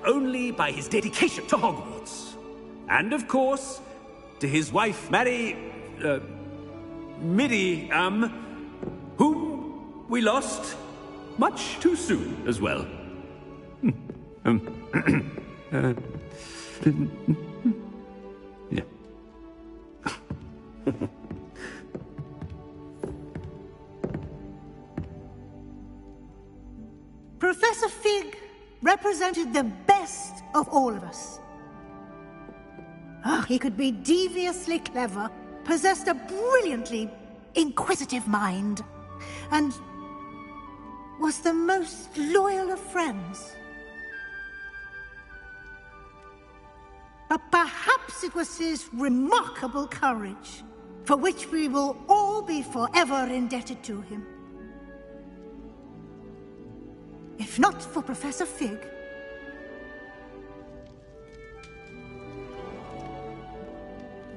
only by his dedication to Hogwarts. And of course, to his wife, Middy, whom we lost much too soon as well. Yeah. Professor Fig represented the best of all of us. He could be deviously clever, possessed a brilliantly inquisitive mind, and was the most loyal of friends. But perhaps it was his remarkable courage, for which we will all be forever indebted to him. If not for Professor Fig,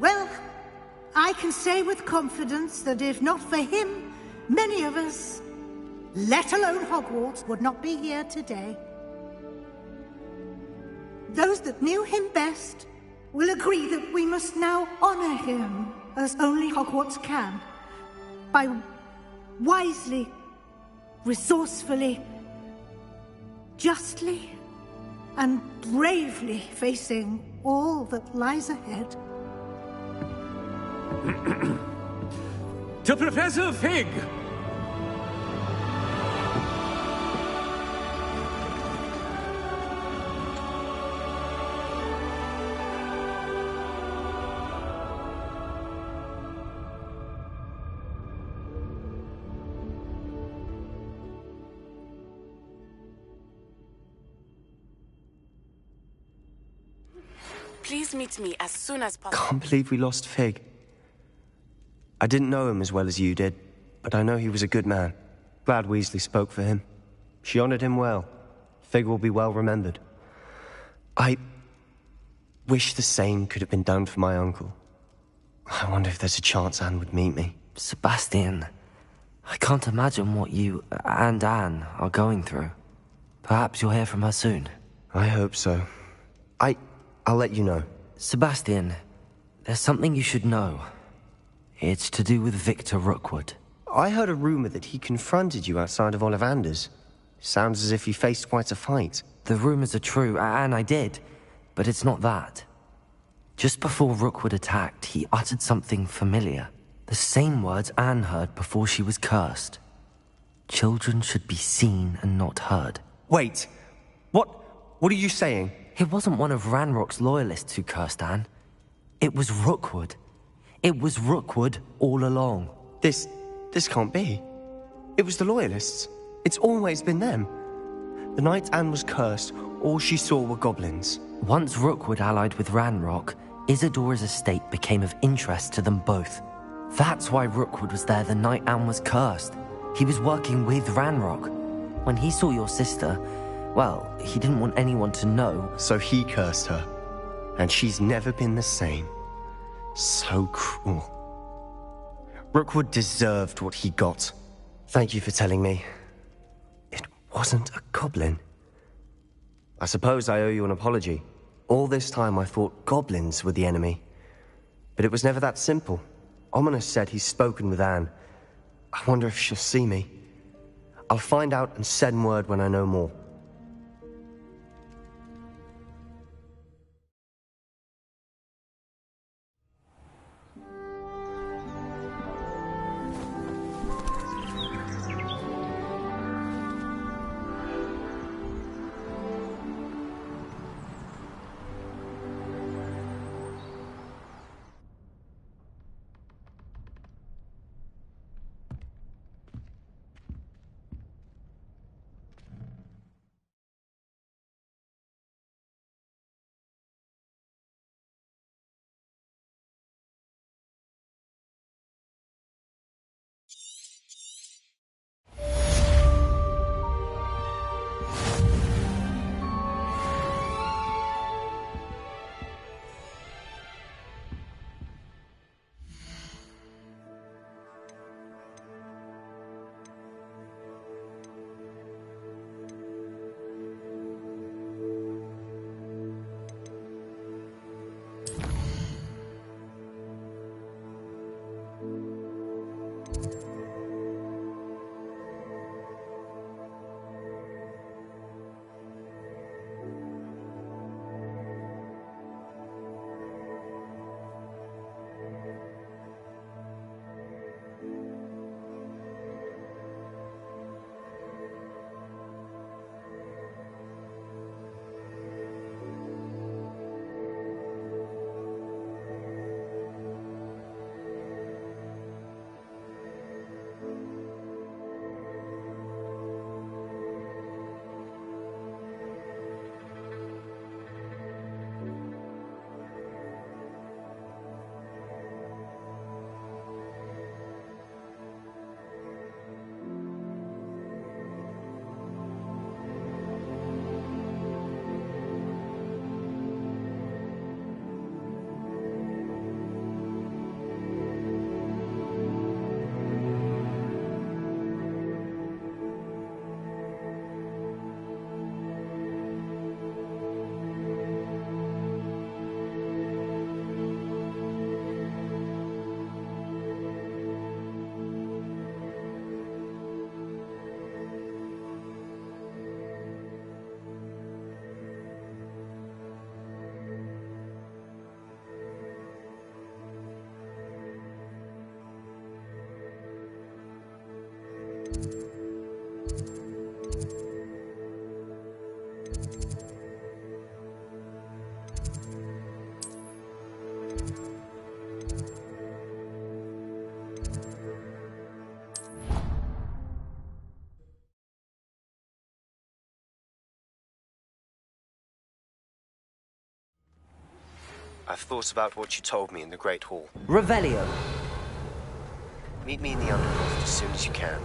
well, I can say with confidence that if not for him, many of us, let alone Hogwarts, would not be here today. Those that knew him best will agree that we must now honor him as only Hogwarts can, by wisely, resourcefully, justly, and bravely facing all that lies ahead. To Professor Fig! Please meet me as soon as possible. Can't believe we lost Fig. I didn't know him as well as you did, but I know he was a good man. Glad Weasley spoke for him. She honored him well. Fig will be well remembered. I wish the same could have been done for my uncle. I wonder if there's a chance Anne would meet me. Sebastian, I can't imagine what you and Anne are going through. Perhaps you'll hear from her soon. I hope so. I'll let you know. Sebastian, there's something you should know. It's to do with Victor Rookwood. I heard a rumor that he confronted you outside of Ollivander's. Sounds as if he faced quite a fight. The rumors are true, and I did, but it's not that. Just before Rookwood attacked, he uttered something familiar. The same words Anne heard before she was cursed. Children should be seen and not heard. Wait, what are you saying? It wasn't one of Ranrock's loyalists who cursed Anne. It was Rookwood. It was Rookwood all along. This can't be. It was the loyalists. It's always been them. The night Anne was cursed, all she saw were goblins. Once Rookwood allied with Ranrock, Isadora's estate became of interest to them both. That's why Rookwood was there the night Anne was cursed. He was working with Ranrock. When he saw your sister, well, he didn't want anyone to know. So he cursed her. And she's never been the same. So cruel. Rookwood deserved what he got. Thank you for telling me. It wasn't a goblin. I suppose I owe you an apology. All this time I thought goblins were the enemy. But it was never that simple. Ominous said he's spoken with Anne. I wonder if she'll see me. I'll find out and send word when I know more. I've thought about what you told me in the Great Hall. Revelio. Meet me in the Underworld as soon as you can.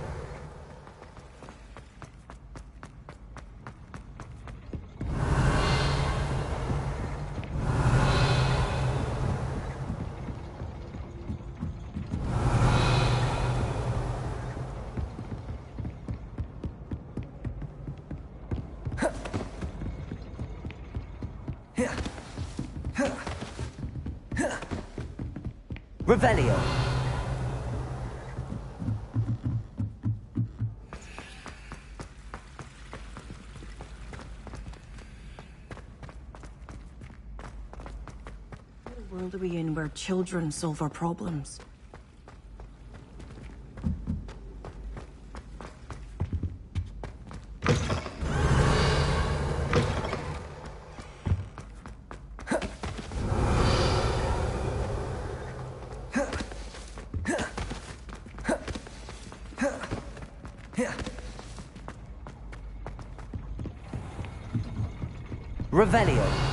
Revelio. What world are we in where children solve our problems? Revelio.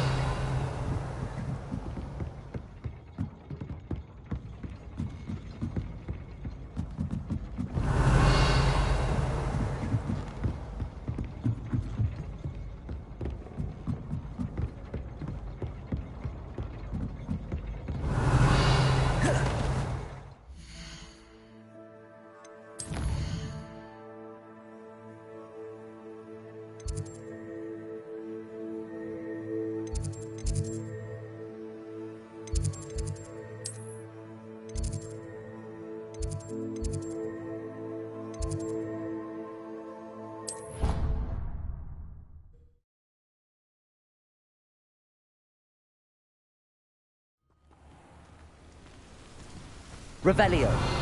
Revelio.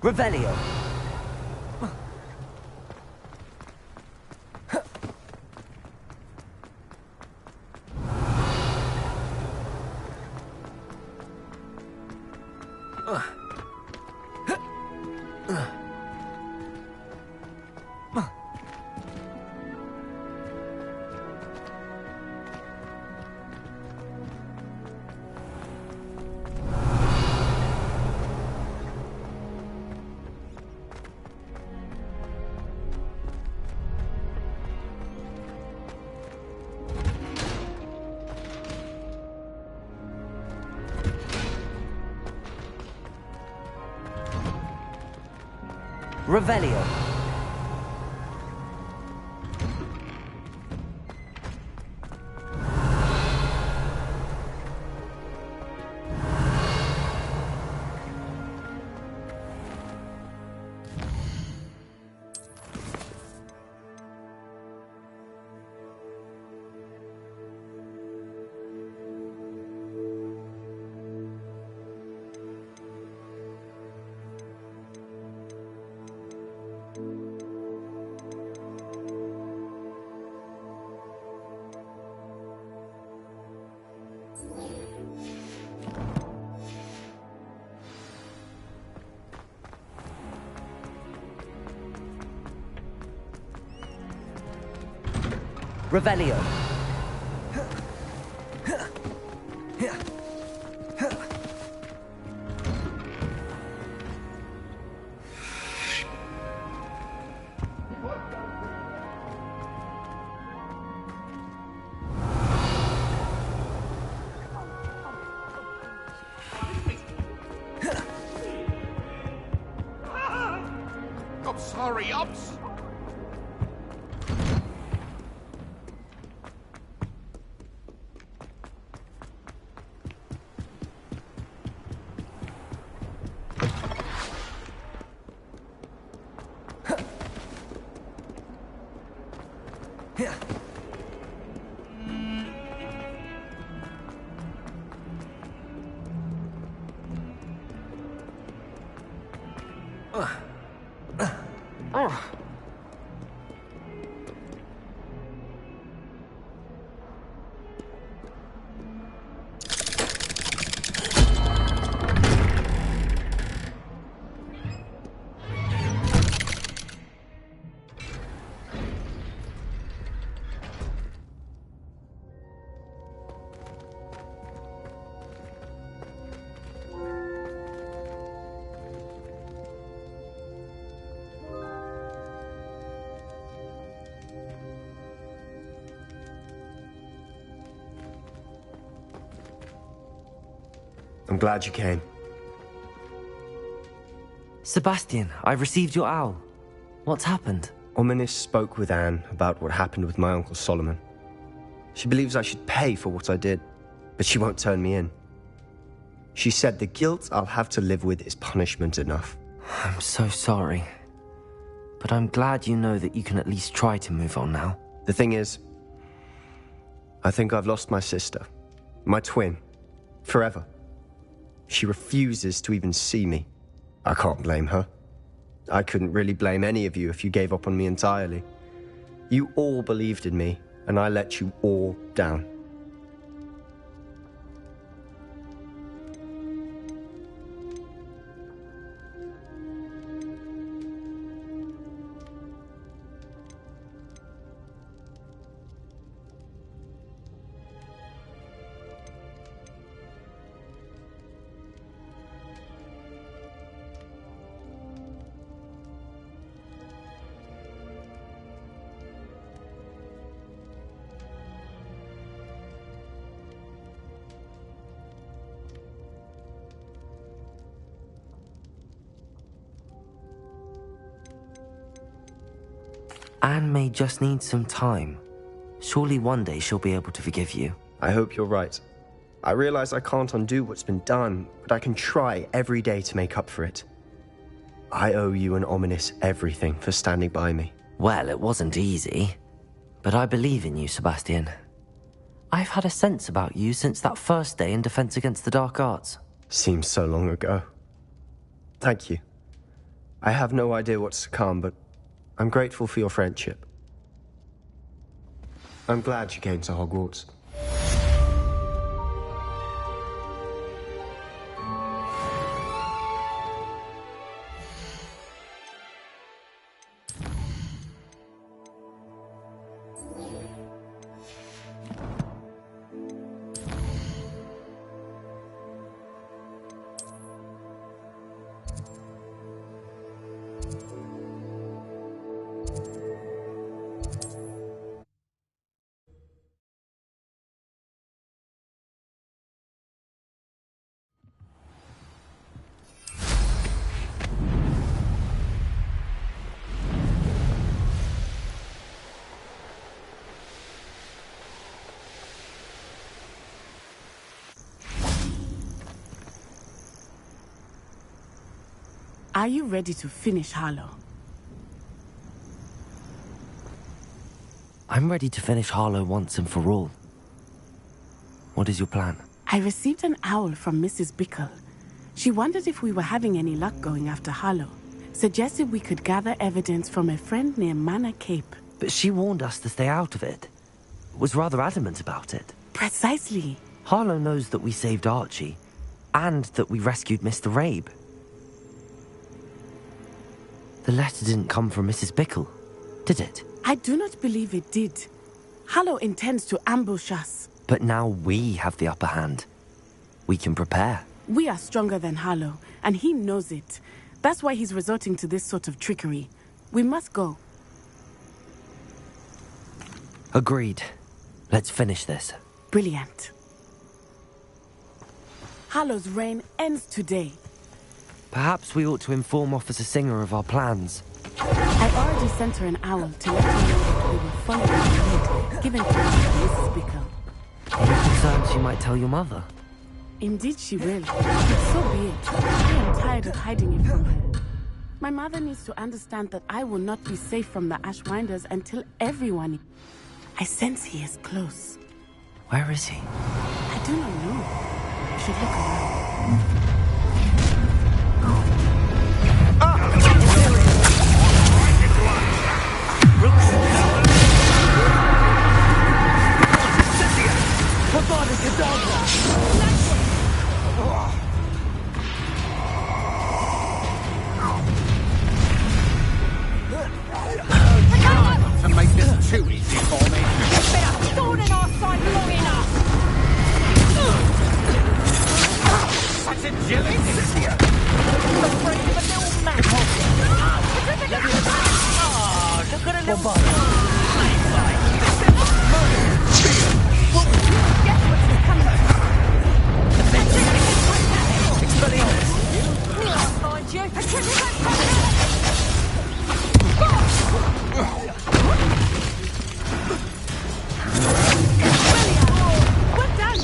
Revelio. Revelio. Revelio. I'm sorry, Ops. I'm glad you came. Sebastian, I've received your owl. What's happened? Ominis spoke with Anne about what happened with my Uncle Solomon. She believes I should pay for what I did, but she won't turn me in. She said the guilt I'll have to live with is punishment enough. I'm so sorry. But I'm glad you know that you can at least try to move on now. The thing is, I think I've lost my sister, my twin, forever. She refuses to even see me. I can't blame her. I couldn't really blame any of you if you gave up on me entirely. You all believed in me, and I let you all down. Anne may just need some time. Surely one day she'll be able to forgive you. I hope you're right. I realize I can't undo what's been done, but I can try every day to make up for it. I owe you and Ominis everything for standing by me. Well, it wasn't easy. But I believe in you, Sebastian. I've had a sense about you since that first day in Defense Against the Dark Arts. Seems so long ago. Thank you. I have no idea what's to come, but I'm grateful for your friendship. I'm glad you came to Hogwarts. Are you ready to finish Harlow? I'm ready to finish Harlow once and for all. What is your plan? I received an owl from Mrs. Bickle. She wondered if we were having any luck going after Harlow. Suggested we could gather evidence from a friend near Manor Cape. But she warned us to stay out of it. Was rather adamant about it. Precisely. Harlow knows that we saved Archie, and that we rescued Mr. Rabe. The letter didn't come from Mrs. Bickle, did it? I do not believe it did. Hallow intends to ambush us. But now we have the upper hand. We can prepare. We are stronger than Hallow, and he knows it. That's why he's resorting to this sort of trickery. We must go. Agreed. Let's finish this. Brilliant. Hallow's reign ends today. Perhaps we ought to inform Officer Singer of our plans. I already sent her an owl to let her know that we were following the lead given to us by Mrs. Bickle. Are you concerned she might tell your mother? Indeed she will. So be it. I am tired of hiding it from her. My mother needs to understand that I will not be safe from the Ashwinders until everyone... I sense he is close. Where is he? I do not know. I should look around. To make this too easy for me. It's been a thorn in our side long enough! Such agility! Afraid of a little man. Oh, look at a little boy. Guess what's coming? I'll find you. Well done!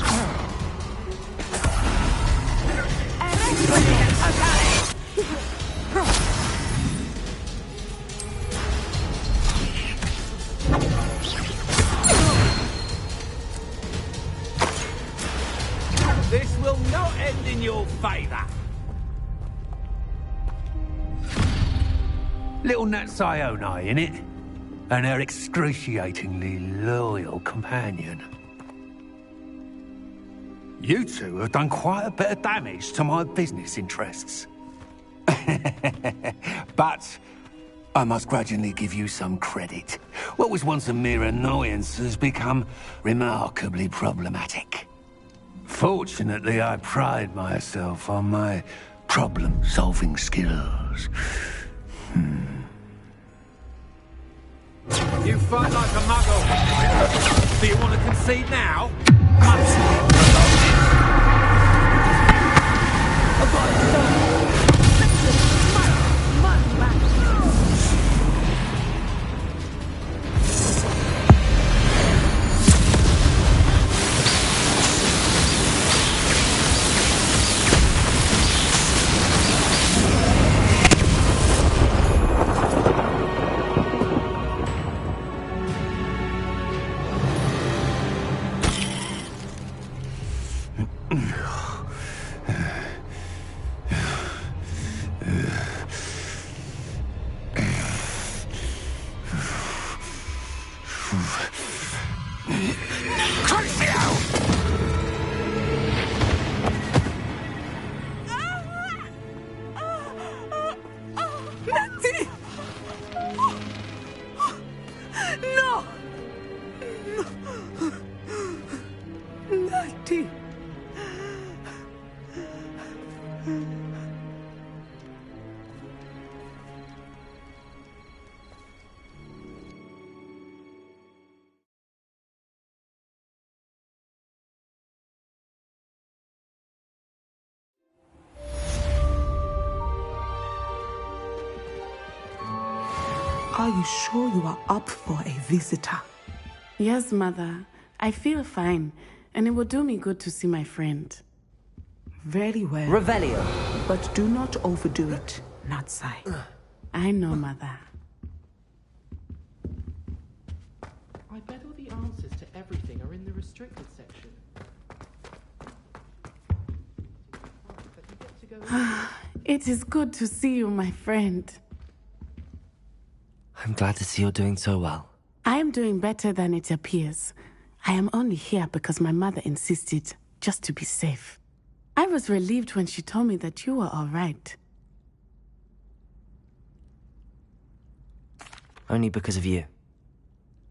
This will not end in your favor. Little Nat Sione, innit? And her excruciatingly loyal companion. You two have done quite a bit of damage to my business interests. But I must grudgingly give you some credit. What was once a mere annoyance has become remarkably problematic. Fortunately, I pride myself on my problem-solving skills. You fight like a muggle. Do you want to concede now? No! Natty! Are you sure you are up for a visitor? Yes, Mother. I feel fine, and it will do me good to see my friend. Very well. Revelio. But do not overdo it, Natsai. I know, Mother. I bet all the answers to everything are in the restricted section. It is good to see you, my friend. I'm glad to see you're doing so well. I am doing better than it appears. I am only here because my mother insisted, just to be safe. I was relieved when she told me that you were all right. Only because of you.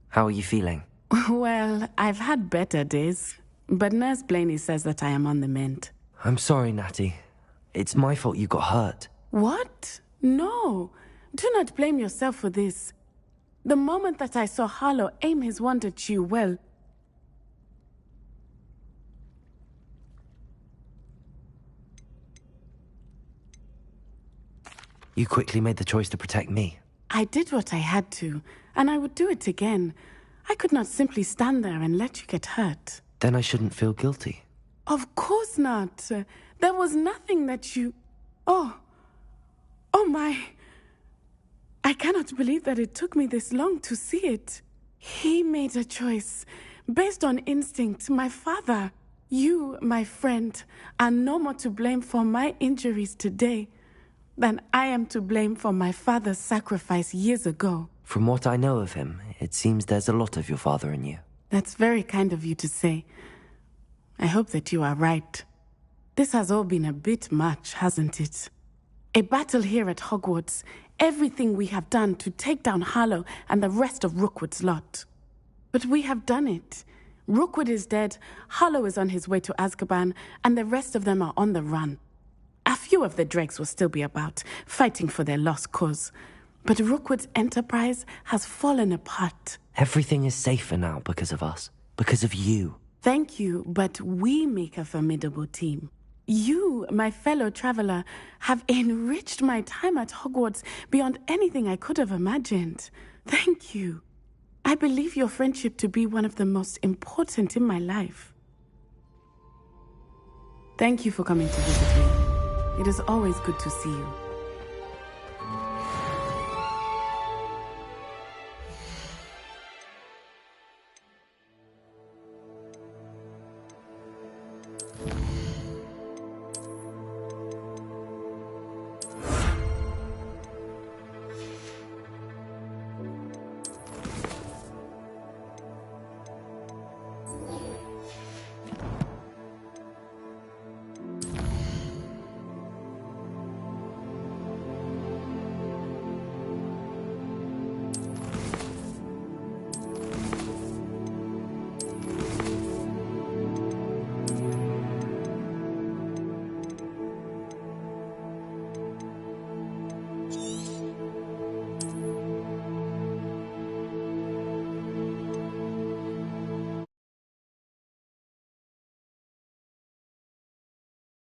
How are you feeling? Well, I've had better days, but Nurse Blaney says that I am on the mend. I'm sorry, Natty. It's my fault you got hurt. What? No. Do not blame yourself for this. The moment that I saw Harlow aim his wand at you, well... You quickly made the choice to protect me. I did what I had to, and I would do it again. I could not simply stand there and let you get hurt. Then I shouldn't feel guilty. Of course not. There was nothing that you... Oh my... I cannot believe that it took me this long to see it. He made a choice based on instinct. My father, you, my friend, are no more to blame for my injuries today than I am to blame for my father's sacrifice years ago. From what I know of him, it seems there's a lot of your father in you. That's very kind of you to say. I hope that you are right. This has all been a bit much, hasn't it? A battle here at Hogwarts, everything we have done to take down Harlow and the rest of Rookwood's lot. But we have done it. Rookwood is dead, Harlow is on his way to Azkaban, and the rest of them are on the run. A few of the dregs will still be about, fighting for their lost cause. But Rookwood's enterprise has fallen apart. Everything is safer now because of us. Because of you. Thank you, but we make a formidable team. You, my fellow traveler, have enriched my time at Hogwarts beyond anything I could have imagined. Thank you. I believe your friendship to be one of the most important in my life. Thank you for coming to visit me. It is always good to see you.